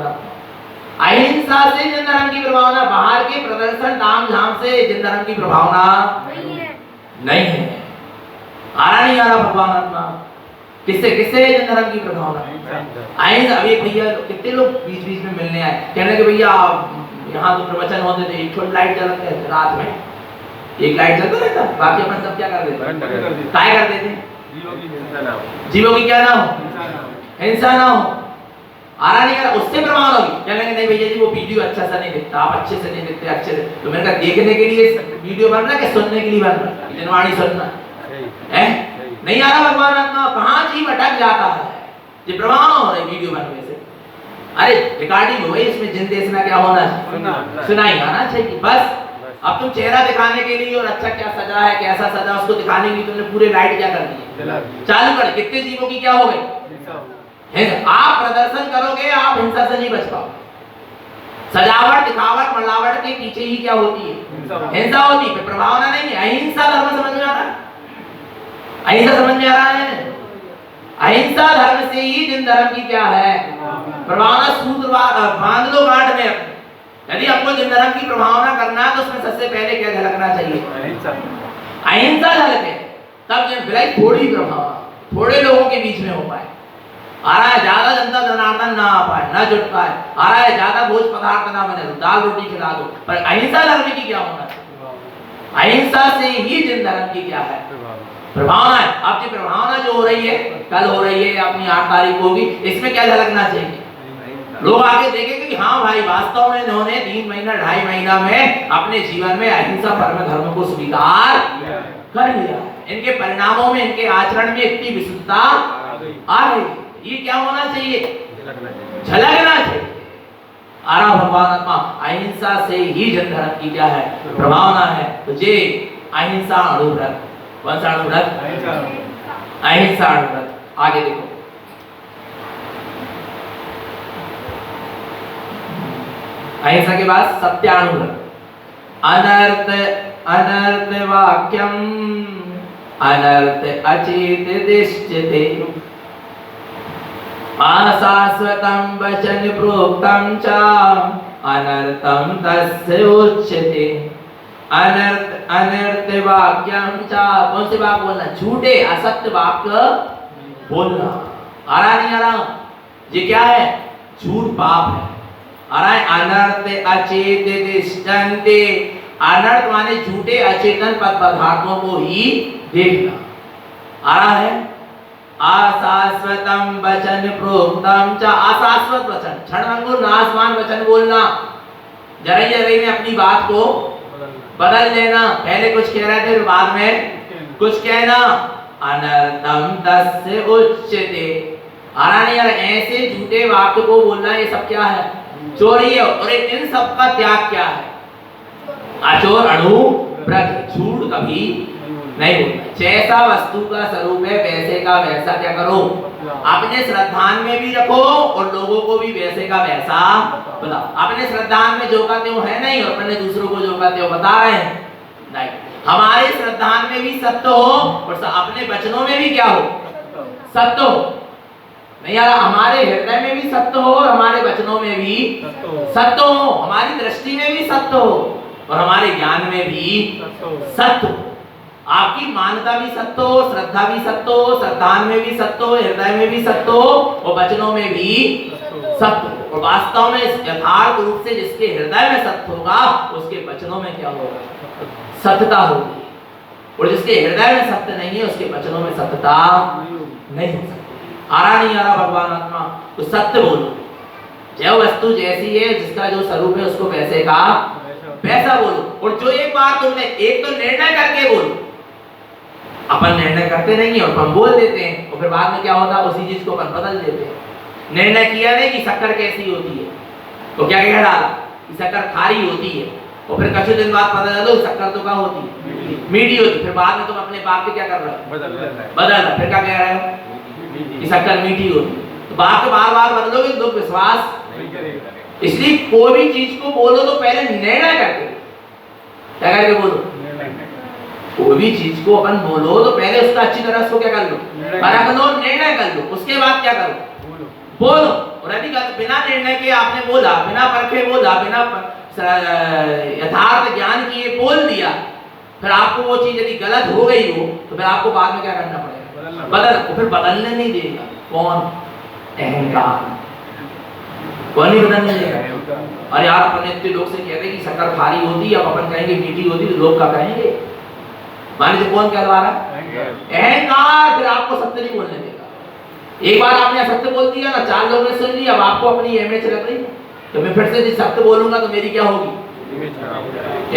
अहिंसा से जिन धर्म की प्रभावना, बाहर के प्रदर्शन ताम झाम से जिन धर्म की प्रभावना नहीं है। आ रहा नहीं आ रहा भगवान आत्मा, किससे जिन धर्म की प्रभावना अहिंसा। अभी भैया कितने लोग बीच बीच में मिलने आए, कहने के भैया यहाँ तो प्रवचन होते थे, एक छोटी लाइट जलते थे रात में, एक लाइट जलता रहता, बाकी अपन सब क्या कर देते, काय कर देते, जीवों की क्या ना हो, हिंसा ना हो। आ रहा नहीं आ रहा, उससे प्रभाव होगी। कहने नहीं भैया जी वो वीडियो अच्छा सा नहीं दिखता, आप अच्छे से नहीं दिखते, अच्छे से। तो मैंने कहा देखने के लिए वीडियो बन रहा है कि सुनने के लिए बन रहा है, जनवाणी सुनना है। नहीं आ रहा भगवान आत्मा, कहाँ जीव अटक जाता है, ये प्रभाव हो रही वीडियो बनने से। अरे रिकॉर्डिंग हो गई, इसमें जिन देखना क्या होना चाहिए, सुनाई आना चाहिए बस। अब तुम चेहरा दिखाने के लिए और अच्छा क्या सजा है, कैसा सजा, उसको दिखाने के लिए तुमने पूरे लाइट क्या कर दी, चालू कर। कितने जीवों की क्या हो गई, आप प्रदर्शन करोगे, आप हिंसा से नहीं बच पाओ। सजावट, दिखावट, मलावट के पीछे ही क्या होती है, हिंसा होती है, प्रभावना नहीं है। अहिंसा धर्म समझ में आ रहा है। अहिंसा समझ में आ रहा है? अहिंसा धर्म से ही जिन धर्म की क्या है प्रभावना। सूत्र बांध लो गांठ में अपने। यदि आपको जिन धर्म की प्रभावना करना है तो उसमें सबसे पहले क्या झलकना चाहिए? अहिंसा झलके, तब जब भलाई थोड़ी प्रभावना थोड़े लोगों के बीच में हो पाए। आ रहा है ज्यादा जनता जनार्दन ना आ पाए, ना जुट पाए, आ रहा है ज्यादा भोज पदार्थ ना बने, दाल रोटी खिला दो, पर अहिंसा धर्म की क्या होना चाहिए? अहिंसा से ही जिन धर्म की क्या है प्रभावना है। आपकी प्रभावना जो हो रही है, कल हो रही है, अपनी 8 तारीख होगी, इसमें क्या झलकना चाहिए? लोग आगे देखेंगे कि हाँ भाई वास्तव में इन्होंने 3 महीना 2.5 महीना में अपने जीवन में अहिंसा परम धर्म को स्वीकार कर लिया। इनके परिणामों में, इनके आचरण में इतनी विशुद्धता आ गई। ये क्या होना चाहिए? झलकना चाहिए। आरा भगवान आत्मा अहिंसा से ही जन धर्म की क्या है प्रभावना है। तो जे अहिंसा अणुव्रत, कौन सा अणुव्रत? अहिंसा अणुव्रत। आगे देखो, अहिंसा के बाद सत्यानुव्रत। अनर्थ अनर्थ वाक्यम अनर्थ अचेत दिश्यते, अशाश्वतं वचन प्रोक्तं च अनर्थं तस्य उच्यते। अनर्थ अनर्थ वाक्यं च, कौन से बात बोलना? झूठे असत्य वाक्य बोलना। आ रहा नहीं आ रहा? ये क्या है? झूठ पाप है। आ रहा है अनर्थ अचेत दिष्टन्ते, अनर्थ माने झूठे अचेतन पदार्थों को ही देखना। आ रहा है अशाश्वतम वचन प्रोक्तम च, अशाश्वत वचन, क्षणभंगुर नाशवान वचन बोलना। जरा जरा में अपनी बात को बदल देना। पहले कुछ कह रहे थे बाद में कुछ कहना। अनर्थम तस्य उच्यते। आ रहा नहीं यार? ऐसे झूठे वाक्य को बोलना, ये सब क्या है? चोरी है। और इन सब का त्याग क्या है? अचोर अणुव्रत, झूठ कभी नहीं बोलना। जैसा वस्तु का स्वरूप है वैसे का वैसा क्या करो, अपने श्रद्धान में भी रखो और लोगों को भी वैसे का वैसा बताओ। अपने श्रद्धान में जो कहते हो है नहीं, और अपने दूसरों को जो कहते हो बता रहे हैं नहीं। हमारे श्रद्धान में भी सत्य हो और अपने वचनों में भी क्या हो? सत्य हो। नहीं यार, हमारे हृदय में भी सत्य हो और हमारे वचनों में भी सत्य हो, हमारी दृष्टि में भी सत्य हो और हमारे ज्ञान में भी सत्य हो। आपकी मान्यता भी सत्य हो, श्रद्धा भी सत्य हो, श्रद्धान में भी सत्य हो, हृदय में भी सत्य हो और वचनों में भी सत्य हो। और वास्तव में यथार्थ रूप से जिसके हृदय में सत्य होगा उसके वचनों में क्या होगा? सत्यता होगी। और जिसके हृदय में सत्य नहीं है उसके वचनों में सत्यता नहीं हो सकती। आ रहा नहीं आ रहा भगवान आत्मा? तो सत्य बोलो। जो वस्तु जैसी है, जिसका जो स्वरूप है उसको वैसे का वैसा बोलो। और जो एक बात तुमने एक तो निर्णय करके बोलो। अपन निर्णय करते नहीं है और अपन बोल देते हैं और फिर बाद में क्या होता है? उसी चीज को अपन बदल देते हैं। निर्णय किया नहीं कि शक्कर कैसी होती है, तो क्या कह डाला कि शक्कर खारी होती है, और फिर कुछ दिन बाद पता चलो शक्कर तो क्या होती है? मीठी होती। फिर बाद में तुम अपने बाप के क्या कर रहे हो? बदल रहे। फिर क्या कह रहे हो कि शक्कर मीठी होती है। तो बात को बार बार बदलोगे लोग विश्वास नहीं करेगा। इसलिए कोई भी चीज को बोलो तो पहले निर्णय करके, क्या करके बोलो? कोई भी चीज को अपन बोलो तो पहले उसका अच्छी तरह से क्या कर लो? परख लो, निर्णय कर लो, उसके बाद क्या करो? बोलो। और यदि बिना निर्णय के आपने बोला, बिना परखे बोला, बिना यथार्थ ज्ञान किए बोल दिया, फिर आपको वो चीज यदि गलत हो गई हो तो फिर आपको बाद में क्या करना पड़ेगा? बदल। फिर बदलने नहीं देगा कौन? अहंकार। कौन नहीं बदलने देगा? और यार अपन इतने लोग से कहते हैं कि शक्कर खारी होती है, अब अपन कहेंगे मीठी होती, तो लोग क्या कहेंगे? मान लीजिए कौन कहलवा रहा है? अहंकार। फिर आपको सत्य नहीं बोलने देगा। एक बार आपने असत्य बोल दिया ना, 4 लोगों ने सुन लिया, अब आपको अपनी इमेज लग रही है तो मैं फिर से सत्य बोलूंगा तो मेरी क्या होगी?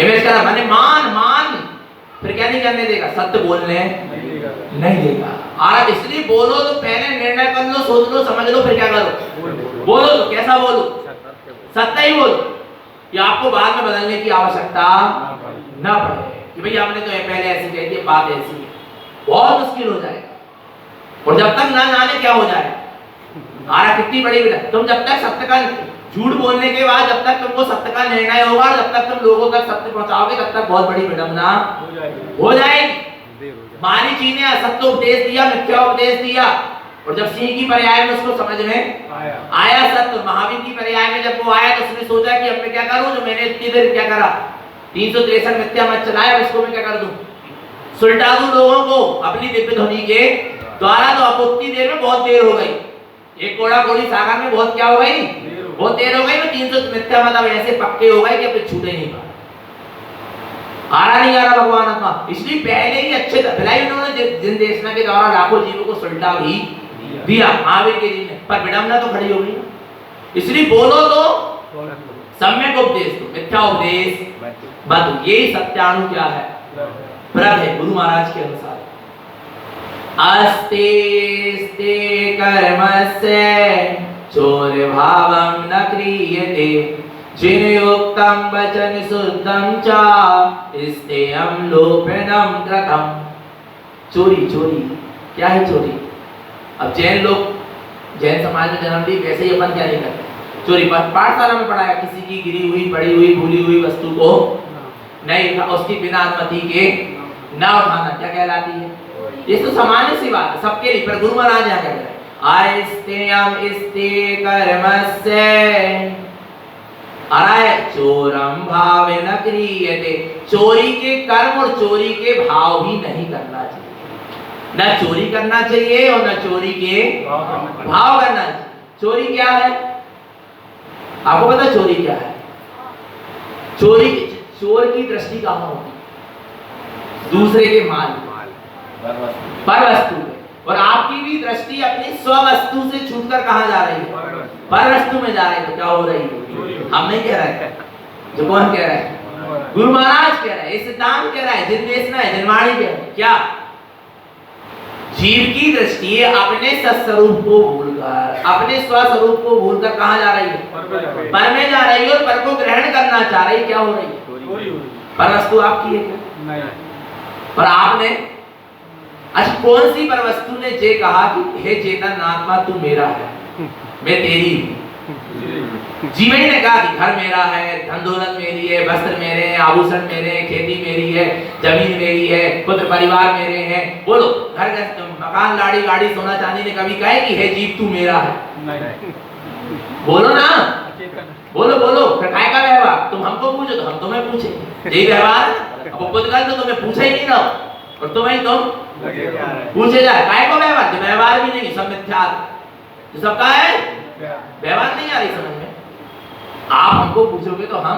इमेज खराब। मैंने मान फिर क्या नहीं करने देगा? सत्य बोलने नहीं देगा। और इसलिए बोलो तो पहले निर्णय कर लो, सोच लो, समझ लो, फिर क्या करो? बोलो। तो कैसा बोलो? सत्य ही बोलो कि आपको बाद में बदलने की आवश्यकता ना पड़े कि भाई आपने तो पहले ऐसी कही थी, बात ऐसी है। बहुत मुश्किल हो जाएगा। और जब तक ना जाने क्या हो जाए, आरा कितनी बड़ी बेटा, तुम जब तक सत्य का झूठ बोलने के बाद जब तक तुमको सत्य का निर्णय होगा, जब तक तुम लोगों तक सत्य पहुंचाओगे, तब तक बहुत बड़ी विडंबना हो जाएगी। मारीची ने असत्य उपदेश दिया, मिथ्या उपदेश दिया, और जब सिंह की पर्याय में उसको समझ में आया सत्य, महावीर की पर्याय में जब वो आया तो उसने सोचा कि अब मैं क्या करूं, जो मैंने इतनी देर क्या करा, 363 मिथ्या मत चलाया, इसको मैं क्या कर दूं, सुलटा दूं लोगों को अपनी दिव्य ध्वनि के द्वारा। तो अब उतनी देर में बहुत देर हो गई, एक कोड़ा कोड़ी सागर में बहुत क्या हो गई, बहुत देर हो गई। तो 300 मिथ्या मत अब ऐसे पक्के हो गए कि अब छूटे नहीं पा आ रहा नहीं आ रहा भगवान आत्मा। इसलिए पहले ही अच्छे भलाई उन्होंने जिन देशना के द्वारा लाखों जीवों को सुलटा भी दिया महावीर के जी ने, पर विडंबना तो खड़ी हो गई। इसलिए बोलो तो सम्यक उपदेश दो, मिथ्या उपदेश मत दो। यही सत्यानु क्या है, व्रत है गुरु महाराज के अनुसार। अस्ते स्ते कर्मस्य चोर भावं न क्रियते जिनयुक्तं वचन शुद्धं च स्तेयं लोपनं कृतं। चोरी, चोरी क्या है चोरी? अब जैन लोग, जैन समाज में जन्म ली, वैसे ही अपन क्या नहीं करते, चोरी। पाठशाला में पढ़ाया, किसी की गिरी हुई, पड़ी हुई, भूली हुई वस्तु को नहीं, उसकी बिना अनुमति के ना उठाना क्या कहलाती है? ये तो सामान्य सी बात है सबके लिए, पर गुरु महाराज यहाँ कह रहे हैं आस्तेयं स्ते कर्मस्य अराय चोरम भावे न क्रियते। चोरी के कर्म और चोरी के भाव भी नहीं करना चाहिए, न चोरी करना चाहिए और न चोरी के भाव करना चाहिए। चोरी क्या है आपको पता? चोरी क्या है? चोरी, चोर की दृष्टि कहाँ होती? दूसरे के माल पर वस्तु पे, और आपकी भी दृष्टि अपनी स्ववस्तु से छूटकर कहाँ जा रही है? पर वस्तु में जा रही है। तो क्या हो रही है? हम नहीं कह रहे, जो कौन कह रहा है? गुरु महाराज कह रहे हैं, सिद्धांत कह रहा है, जिनवेशना है, जिनवाणी कह रहा है। क्या? जीव की दृष्टि अपने सत्स्वरूप को भूलकर, अपने स्वस्वरूप को भूलकर कहाँ जा रही है? पर में जा रही है, और पर को ग्रहण करना चाह रही है। क्या हो रही है? पर वस्तु आपकी है क्या? पर आपने, अच्छा कौन सी पर वस्तु ने जे कहा कि हे चेतन आत्मा तू मेरा है, मैं तेरी हूं? जीवन ने कहा कि घर मेरा है, धन दौलत मेरी है, वस्त्र मेरे हैं, आभूषण मेरे हैं, खेती मेरी है, जमीन मेरी है, पुत्र परिवार मेरे हैं। बोलो, घर मकान लाड़ी गाड़ी सोना चांदी ने कभी कहे कि हे जीव तू मेरा है? बोलो ना, बोलो बोलो। काय का व्यवहार? तुम हमको पूछो तो हम तुम्हें पूछे, यही व्यवहार। अब पुद्गल तो तुम्हें पूछा ही नहीं रहो, और तुम्हें तुम पूछे जाए। काय को व्यवहार? जो व्यवहार भी नहीं, सब मिथ्या, जो सबका है व्यवहार नहीं आ रही समझ में। आप हमको पूछोगे तो हम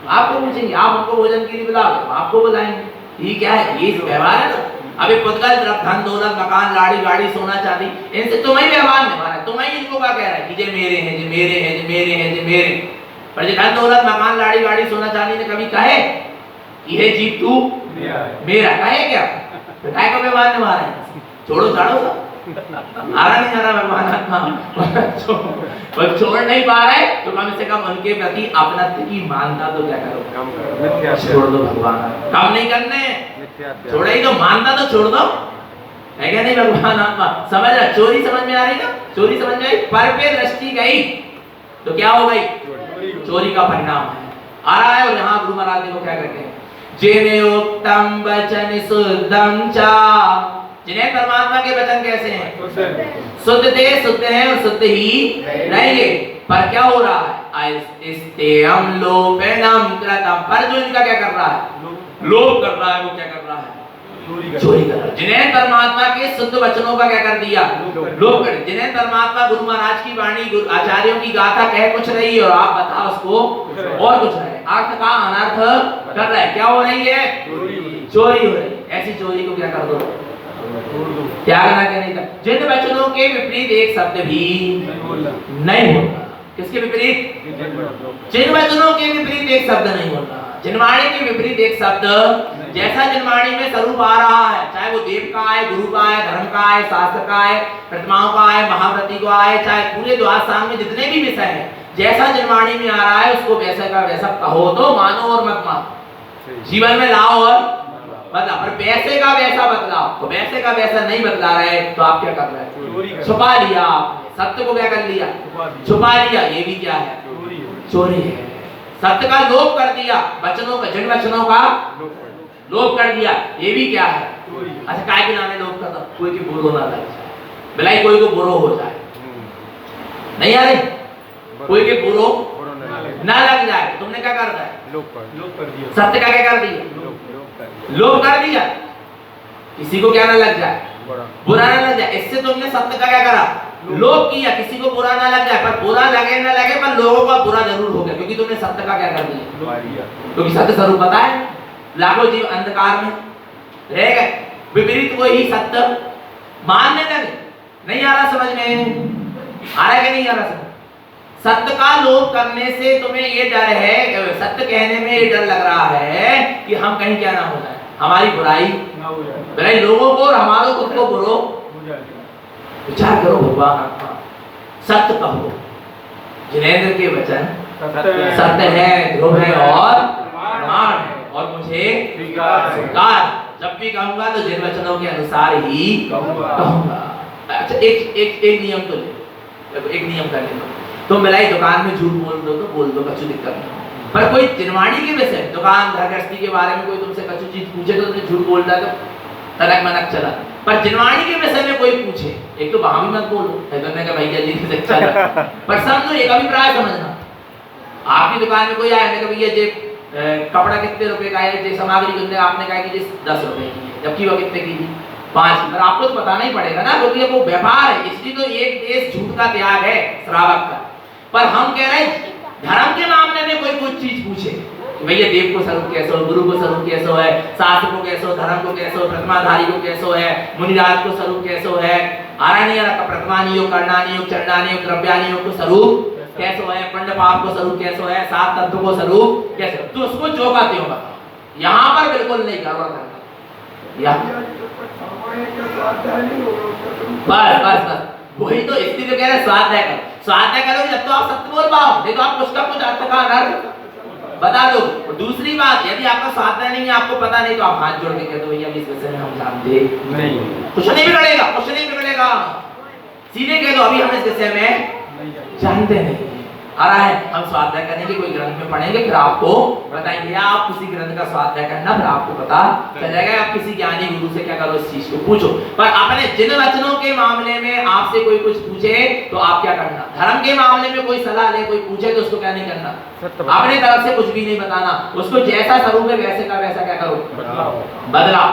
आपको पूछेंगे, आप हमको भोजन के लिए बुलाओगे तो आपको बुलाएंगे। ये क्या है? ये व्यवहार है ना। अभी पुद्गल धन दौलत मकान लाड़ी गाड़ी सोना चांदी, इनसे तुम्हें व्यवहार निभा रहा है, तुम्हें इनको क्या कह रहा है कि जे मेरे हैं, जे मेरे हैं, जे मेरे हैं, जे मेरे। पर जो धन दौलत मकान लाड़ी गाड़ी सोना चांदी ने कभी कहे कि हे जीव तू मेरा? कहे क्या? तो काय को व्यवहार निभा रहे हैं? छोड़ो छाड़ो सब, आ रहा नहीं आ रहा भगवान आत्मा, और छोड़ नहीं पा रहे तो कम से कम उनके प्रति अपनत्व की मानता तो क्या करो, छोड़ दो भगवान। कम नहीं करने, छोड़ा ही तो, मानता तो छोड़ दो, है क्या नहीं भगवान आत्मा? समझ रहा? चोरी समझ में आ रही ना? चोरी समझ में आई, पर पे दृष्टि गई तो क्या हो गई? चोरी का परिणाम है आ रहा है। और यहाँ गुरु महाराज देखो क्या कहते हैं, जिने उत्तम वचन शुद्धं च। जिन्हें परमात्मा के वचन कैसे हैं? शुद्ध थे, शुद्ध हैं और शुद्ध ही रहेंगे। पर क्या हो रहा है? इस्तेयं लोपनं कृतं। पर जो इनका क्या कर रहा है? लोप कर रहा है। वो क्या कर रहा है? चोरी कर रहा है। जिन्हें परमात्मा के शुद्ध वचनों का क्या कर दिया? लोप कर। जिन्हें परमात्मा गुरु महाराज की वाणी, आचार्यों की गाथा कह कुछ रही है और आप बताओ उसको और कुछ है, अर्थ का अनर्थ कर रहा है। क्या हो रही है? चोरी हो रही है। ऐसी चोरी को क्या कर दो? त्यागना क्या नहीं था। जिन वचनों के विपरीत एक शब्द भी नहीं होता। किसके विपरीत? जिन वचनों के विपरीत एक शब्द नहीं होता। जिनवाणी के विपरीत एक शब्द, जैसा जिनवाणी में स्वरूप आ रहा है, चाहे वो देव का है, गुरु का है, धर्म का है, शास्त्र का है, प्रतिमाओं का है, महाव्रती का है, चाहे पूरे द्वादशांग में जितने भी विषय हैं, जैसा जिनवाणी में आ रहा है उसको वैसा का वैसा कहो तो मानो और मत मानो, जीवन में लाओ और बदलाव। पर पैसे का वैसा बदलाव, तो वैसे का वैसा नहीं बदला रहे तो आप क्या कर रहे हैं? छुपा लिया आपने, सत्य को क्या कर लिया? छुपा लिया। ये भी क्या है? चोरी है। सत्य का लोप कर दिया, वचनों का, जिन वचनों का लोभ कर दिया, ये भी क्या है? अच्छा काय के नामे लोभ करता? कोई के बुरो ना लग जाए, भलाई कोई को बुरो हो जाए, नहीं आ रही, कोई के बुरो ना लग जाए, तो तुमने क्या कर दिया? लोभ कर दिया। सत्य का क्या कर दिया? लोभ कर दिया, किसी को क्या ना लग जाए, बुरा ना लग जाए, इससे तुमने सत्य का क्या करा? लोभ किया, किसी को बुरा ना लग जाए, पर बुरा लगे ना लगे पर लोगों का बुरा जरूर हो गया, क्योंकि तुमने सत्य का क्या कर दिया? क्योंकि सत्य स्वरूप पता है, लाखों जीव अंधकार में रह गए, विपरीत वही सत्य मानने लगे। नहीं आ रहा समझ में? आ रहा है कि नहीं आ रहा समझ? सत्य का लोभ करने से तुम्हें ये डर है, सत्य कहने में ये डर लग रहा है कि हम कहीं क्या ना हो जाए, हमारी बुराई ना हो जाए, बुराई लोगों को और हमारे खुद को बुरो हो जाए। विचार करो भगवान आत्मा, सत्य कहो, जिनेंद्र के वचन सत्य है, ध्रुव है और प्रमाण है, और मुझे स्वीकार। जब भी कहूंगा तो जिन वचनों के अनुसार ही कहूंगा। अच्छा एक नियम तो ले, एक नियम कर ले, तुम मिलाई दुकान में झूठ बोल दो तो बोल दो, कछु दिक्कत नहीं, पर कोई जिनवाणी के विषय, दुकान धरगृहस्थी के बारे में कोई तुमसे कछु चीज पूछे तो तुमने झूठ बोल दिया तो तनक मनक चला, पर जिनवाणी के विषय में कोई पूछे, एक तो वहां भी मत बोलो, का भैया जी से चला, पर समझो एक अभिप्राय समझना। आपकी दुकान में कोई आया, मैंने कहा भैया जी कपड़ा कितने रुपए का है, जे सामग्री कितने, आपने कहा कि 10 रुपए की है, जबकि वो कितने की थी? 5 की। पर आपको तो बताना ही पड़ेगा ना, क्योंकि वो व्यापार है, इसलिए तो एक देश झूठ का त्याग है श्रावक का। पर हम कह रहे हैं धर्म के मामले में कोई कुछ चीज पूछे, भैया देव को स्वरूप कैसो, गुरु को स्वरूप कैसो है, शास्त्र को कैसो, धर्म को कैसो, प्रतिमाधारी को कैसो है, मुनिराज को स्वरूप कैसो है, आरण्य प्रथमानी योग, कर्णानी योग, चरणानी योग, द्रव्यानी योग को स्वरूप कैसो है, पंड पाप को स्वरूप कैसो है, 7 तत्व को स्वरूप कैसे, तो उसको जो का त्यों बताओ। यहाँ पर बिल्कुल नहीं गड़बड़ करना, बस बस बस वही तो, इसलिए तो कह रहे स्वाध्याय करो, स्वाध्याय करोगे जब तो आप सत्य बोल पाओ, नहीं तो आप कुछ का कुछ अर्थ का अनर्थ बता दो। और दूसरी बात, यदि आपका स्वाध्याय नहीं है, आपको पता नहीं, तो आप हाथ जोड़ के कह दो भैया इस विषय में हम जानते नहीं, कुछ नहीं बिगड़ेगा, कुछ नहीं बिगड़ेगा, सीधे कह दो अभी हम इस विषय में जानते नहीं। आ रहा है, हम स्वाध्याय करने के कोई ग्रंथ में पढ़ेंगे, फिर आपको बताएंगे, या आप किसी ग्रंथ का स्वाध्याय करना, फिर आपको पता चल जाएगा। आप किसी ज्ञानी गुरु से क्या करो, इस चीज को पूछो। पर अपने जिन वचनों के मामले में आपसे कोई कुछ पूछे तो आप क्या करना, धर्म के मामले में कोई सलाह ले, कोई पूछे तो उसको क्या नहीं करना, अपने तरफ से कुछ भी नहीं बताना, उसको जैसा स्वरूप है वैसे का वैसा क्या करो, बदलाओ।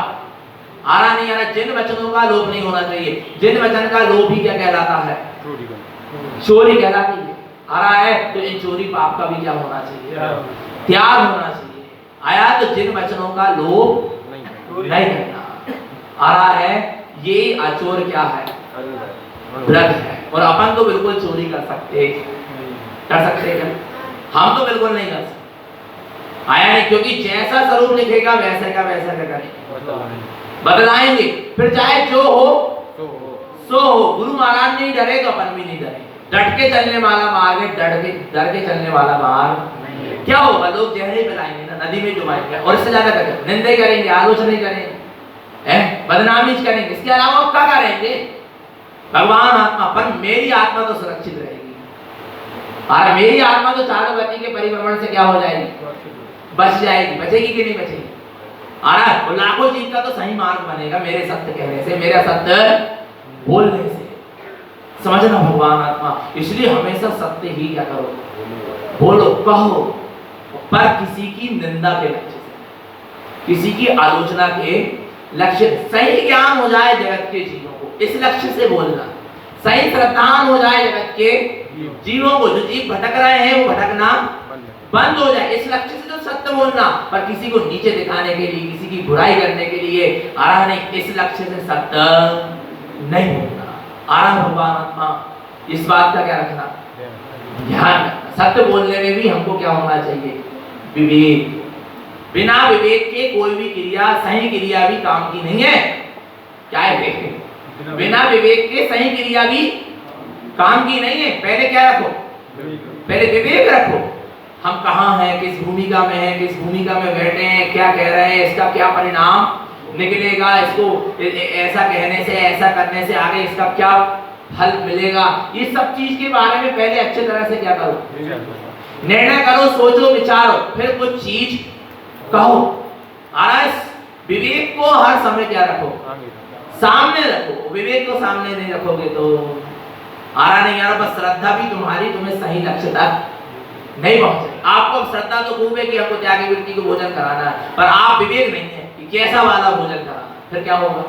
आ रहा नहीं आ रहा? जिन वचनों का लोभ नहीं होना चाहिए, जिन वचन का लोभ ही क्या कहलाता है, चोरी कहलाती है। आ रहा है, तो इन चोरी पाप का भी क्या होना चाहिए, त्याग होना चाहिए। आया तो जिन वचनों का लोभ नहीं करना। आ रहा है, ये अचोर क्या है, व्रत है, और अपन तो बिल्कुल चोरी कर सकते क्या? हम तो बिल्कुल नहीं कर सकते। आया है, क्योंकि जैसा स्वरूप लिखेगा वैसे का वैसा क्या करेंगे, बदलाएंगे, फिर चाहे जो हो सो हो। गुरु महाराज नहीं डरे तो अपन भी नहीं डरे, डट के चलने वाला मार्ग है, डर के चलने वाला मार्ग नहीं है। क्या होगा, लोग जहरे पिलाएंगे ना, नदी में डुबाएंगे, और इससे ज्यादा क्या करेंगे, निंदा करेंगे, आलोचना करेंगे, बदनामी करेंगे, इसके अलावा क्या करेंगे? भगवान आत्मा, पर मेरी आत्मा तो सुरक्षित रहेगी, और मेरी आत्मा तो चारों गति के परिभ्रमण से क्या हो जाएगी, बच जाएगी, बचेगी कि नहीं बचेगी? आ रहा है, लाखों चीज का तो सही मार्ग बनेगा मेरे सत्य कहने से, मेरा सत्य बोलने से। समझना भगवान आत्मा, इसलिए हमेशा सत्य ही क्या करो, बोलो, कहो, पर किसी की निंदा के लक्ष्य से, किसी की आलोचना के लक्ष्य, सही ज्ञान हो जाए जगत के जीवों को, इस लक्ष्य से बोलना, सही श्रद्धान हो जाए जगत के जीवों को, जो जीव भटक रहे हैं वो भटकना बंद हो जाए, इस लक्ष्य से तो सत्य बोलना। पर किसी को नीचे दिखाने के लिए, किसी की बुराई करने के लिए आ रहा नहीं, इस लक्ष्य से सत्य नहीं बोलना। आराम भगवान आत्मा, इस बात का क्या रखना, ध्यान रखना। सत्य बोलने में भी हमको क्या होना चाहिए, विवेक। बिना विवेक के कोई भी क्रिया, सही क्रिया भी काम की नहीं है। क्या है, बिना विवेक के सही क्रिया भी काम की नहीं है। पहले क्या रखो, पहले विवेक रखो, हम कहाँ हैं, किस भूमिका में हैं, किस भूमिका में बैठे हैं, क्या कह रहे हैं, इसका क्या परिणाम निकलेगा, इसको ऐसा कहने से, ऐसा करने से आगे इसका क्या फल मिलेगा, ये सब चीज के बारे में पहले अच्छे तरह से क्या करो, निर्णय करो, सोचो, विचारो, फिर कुछ चीज कहो। विवेक को हर समय क्या रखो, सामने रखो। विवेक को सामने नहीं रखोगे तो आ रहा नहीं आ रहा, बस श्रद्धा भी तुम्हारी तुम्हें सही लक्ष्य तक नहीं पहुंचे। आपको श्रद्धा तो खूब है कि हमको त्यागी वृत्ति को भोजन कराना है, पर आप विवेक नहीं है कि कैसा वाला भोजन कराना, फिर क्या होगा,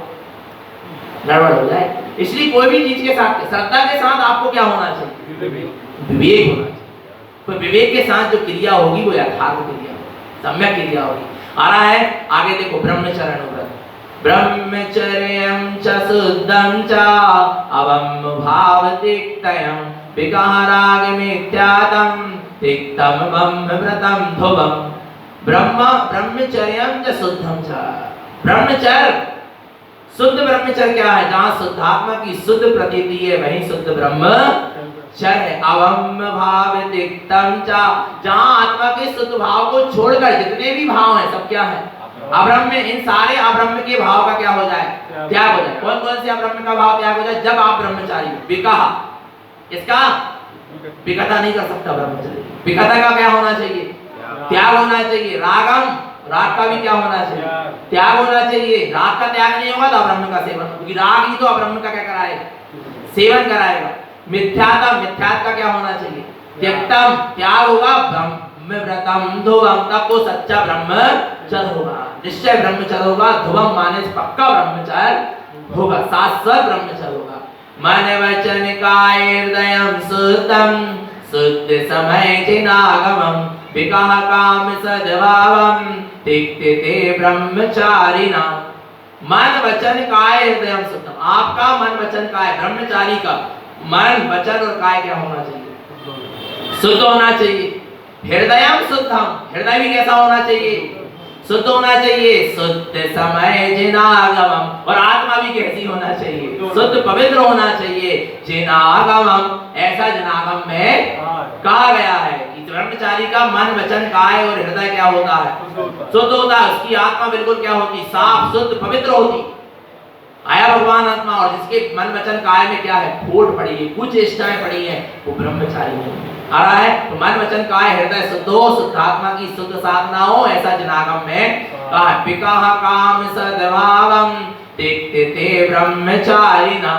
गड़बड़ हो जाए। इसलिए कोई भी चीज के साथ, श्रद्धा के साथ आपको क्या होना चाहिए, विवेक होना चाहिए। तो विवेक के साथ जो क्रिया होगी वो यथार्थ क्रिया, सम्यक क्रिया होगी। आ रहा है आगे देखो, ब्रह्मचर्य अनुव्रत। ब्रह्मचर्यं च शुद्धं च अवम भावतिक्तयं विकारागमित्यादं तिक्तम ब्रह्मव्रतं ध्रुवं। ब्रह्मचर्यं च शुद्धं च, ब्रह्मचर्य शुद्ध ब्रह्मचर्य क्या है, जहां शुद्धात्मा की शुद्ध प्रतीति है वहीं शुद्ध ब्रह्मचर्य है। अवम भावतिक्तम च, जहां आत्मा के शुद्ध भाव को छोड़कर जितने भी भाव हैं सब क्या है, अब्रह्म। इन सारे अब्रह्म के भाव का क्या हो जाए, त्याग हो जाए। कौन कौन से अब्रह्म का भाव त्याग हो जाए, जब आप ब्रह्मचारी हो। विकाह, इसका विकता नहीं कर सकता ब्रह्मचारी। विकता का क्या होना चाहिए, त्याग होना चाहिए। रागम, राग का भी क्या होना चाहिए, त्याग होना चाहिए। राग का त्याग नहीं होगा तो अब्रह्म का सेवन, क्योंकि राग ही तो अब्रह्म का क्या कराएगा, सेवन कराएगा। मिथ्यात्म, मिथ्यात्व का क्या होना चाहिए, त्यक्तम, त्याग होगा। ब्रह्मव्रतम ध्रुवम, तब वो सच्चा ब्रह्मचर्य होगा, निश्चय ब्रह्मचर्य होगा। ध्रुवम माने पक्का ब्रह्मचर्य होगा, शाश्वत ब्रह्मचर्य होगा। मन वचन काय हृदयं शुद्धं शुद्ध समय चिनागमं विकाह काम सद्भावं तिक्ते ब्रह्मचारिणा। मन वचन काय हृदयं शुद्धं, आपका मन वचन काय, ब्रह्मचारी का मन वचन और काय क्या होना चाहिए, शुद्ध होना चाहिए। हृदयं शुद्धम, हृदय भी कैसा होना चाहिए, शुद्ध होना चाहिए। शुद्ध समय जिनागमम, और आत्मा भी कैसी होना चाहिए, शुद्ध पवित्र होना चाहिए। जिनागमम, ऐसा जिनागम में कहा गया है कि ब्रह्मचारी का मन वचन काय और हृदय क्या होता है, शुद्ध होता है। उसकी आत्मा बिल्कुल क्या होती, साफ शुद्ध पवित्र होती। आया भगवान आत्मा, और जिसके मन वचन काय में क्या है, खोट पड़ी है, कुछ इच्छाएं पड़ी है, वो ब्रह्मचारी नहीं आ रहा है। तो मन वचन काय हृदय शुद्ध हो, शुद्ध आत्मा की शुद्ध साधना हो, ऐसा जनागम में कहा। विकाह काम सद्भावं तिक्ते ब्रह्मचारिणा।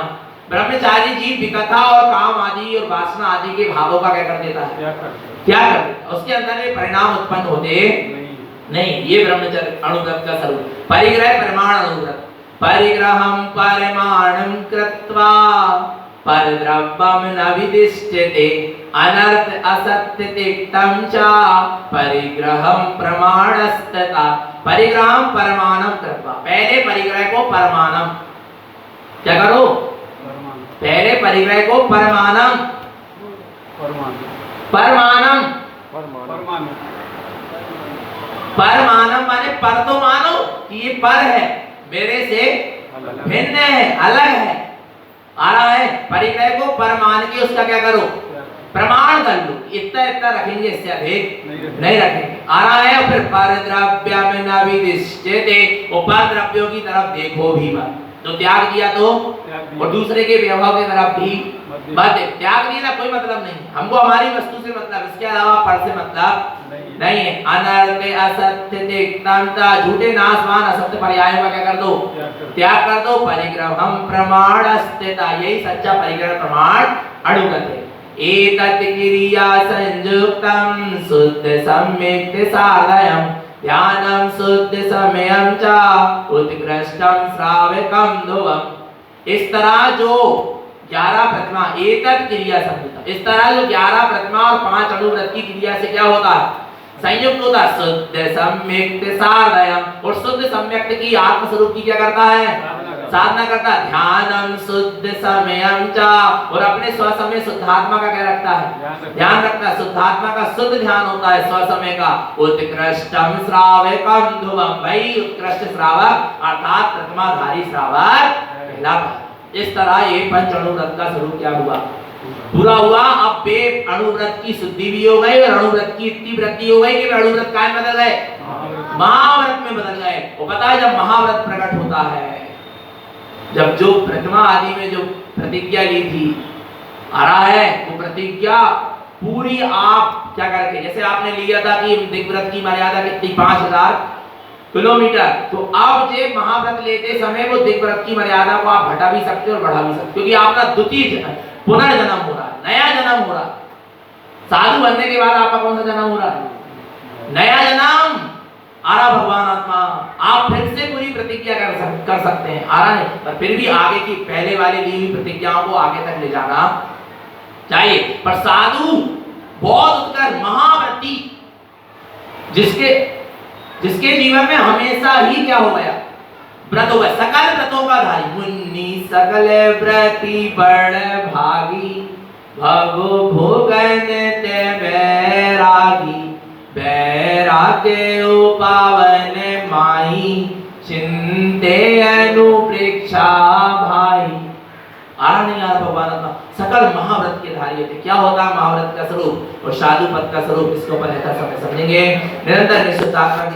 ब्रह्मचारी जीव विकथा और काम आदि और वासना आदि के भावों का क्या कर देता है, क्या कर देता है, उसके अंदर ये परिणाम उत्पन्न होते नहीं। ये ब्रह्मचर्य अनुव्रत का स्वरूप। परिग्रह परिमाण अनुव्रत। परिग्रहं परिमाणं कृत्वा परद्रव्यं न विदिश्यते अनर्थ असत्य तिक्तं च परिग्रहं प्रमाणस्तथा। परिग्रहं परमाणं कृत्वा, पहले परिग्रह को परमाणं क्या करो, पहले परिग्रह को परमाणं, परमाणं परमाणं माने पर तो मानो कि ये पर है, मेरे से भिन्न है, अलग है। आ रहा है, परिग्रह को परमान के उसका क्या करो, प्रमाण कर लो। इतना इतना रखेंगे, इससे अधिक नहीं रखेंगे। आ रहा है, फिर परद्रव्यं न विदिश्यते, उपर द्रव्यों की तरफ देखो भी मत। तो त्याग दिया तो, और दूसरे के वैभव की तरफ भी मत। त्याग दिया कोई मतलब नहीं, हमको हमारी वस्तु से मतलब, इसके अलावा पर से मतलब नहीं है। अनर्थ असत्य तिक्तं च, झूठे नाशवान असत्य पर्यायों का क्या कर दो, त्याग कर दो। परिग्रहं प्रमाणस्तथा, यही सच्चा परिग्रह प्रमाण अनुगत है। एतत् क्रिया संयुक्तं शुद्ध सम्यक् साधयं ध्यानं शुद्ध समयं च उत्कृष्टं श्रावकं ध्रुवम्। इस तरह जो 11 प्रतिमा, एतत् क्रिया संयुक्त, इस तरह जो 11 प्रतिमा और 5 अनुव्रत की क्रिया से क्या होता है, संयुक्त होता है। शुद्ध सम्यक् साधयं, और शुद्ध सम्यक् की आत्म स्वरूप की क्या करता है, साधना करता है। ध्यानं शुद्ध समयं च, और अपने स्वसमय शुद्धात्मा का क्या रखता है, ध्यान रखता है। शुद्धात्मा का शुद्ध ध्यान होता है स्वसमय का। उत्कृष्टं श्रावकं ध्रुवं, भाई उत्कृष्ट श्रावक अर्थात प्रतिमाधारी श्रावक कहलाता है। इस तरह ये पंच अनुव्रत का स्वरूप क्या हुआ, पूरा हुआ। अब वे अणुव्रत की शुद्धि भी हो गई और अणुव्रत की इतनी वृद्धि हो गई कि वे अणुव्रत काय में बदल गए, महाव्रत में बदल गए। वो पता है, जब महाव्रत प्रकट होता है, जब जो प्रतिमा आदि में जो प्रतिज्ञा ली थी, आ रहा है, वो प्रतिज्ञा पूरी आप क्या करके, जैसे आपने लिया था कि दिग्व्रत की मर्यादा कितनी, 5000 किलोमीटर। तो आप जे महाव्रत लेते समय वो दिग्व्रत की मर्यादा को आप घटा भी सकते हो और बढ़ा भी सकते हो, क्योंकि आपका द्वितीय पुनर्जन्म हो रहा है, नया जन्म हो रहा है। साधु बनने के बाद आपका कौन सा जन्म हो रहा है? नया जन्म। आ रहा भगवान आत्मा, आप फिर से पूरी प्रतिज्ञा कर सकते हैं, आ रहा नहीं, पर फिर भी आगे की पहले वाली ली हुई प्रतिज्ञाओं को आगे तक ले जाना चाहिए। पर साधु बहुत उत्कर महाव्रती, जिसके जीवन में हमेशा ही क्या हो गया? व्रत हो गया, सकल व्रतों का धारी। मुन्नी सकल व्रती बड़ भागी, भगो भोगन ते बैरागी, बैरागे पावन माई, चिंते अनुप्रेक्षा भाई। आ रहा नहीं आ रहा भगवान आत्मा? सकल महाव्रत के धारी थे। क्या होता है महाव्रत का स्वरूप और साधु पद का स्वरूप? इसके ऊपर समय समझेंगे। निरंतर निश्चित आत्मा की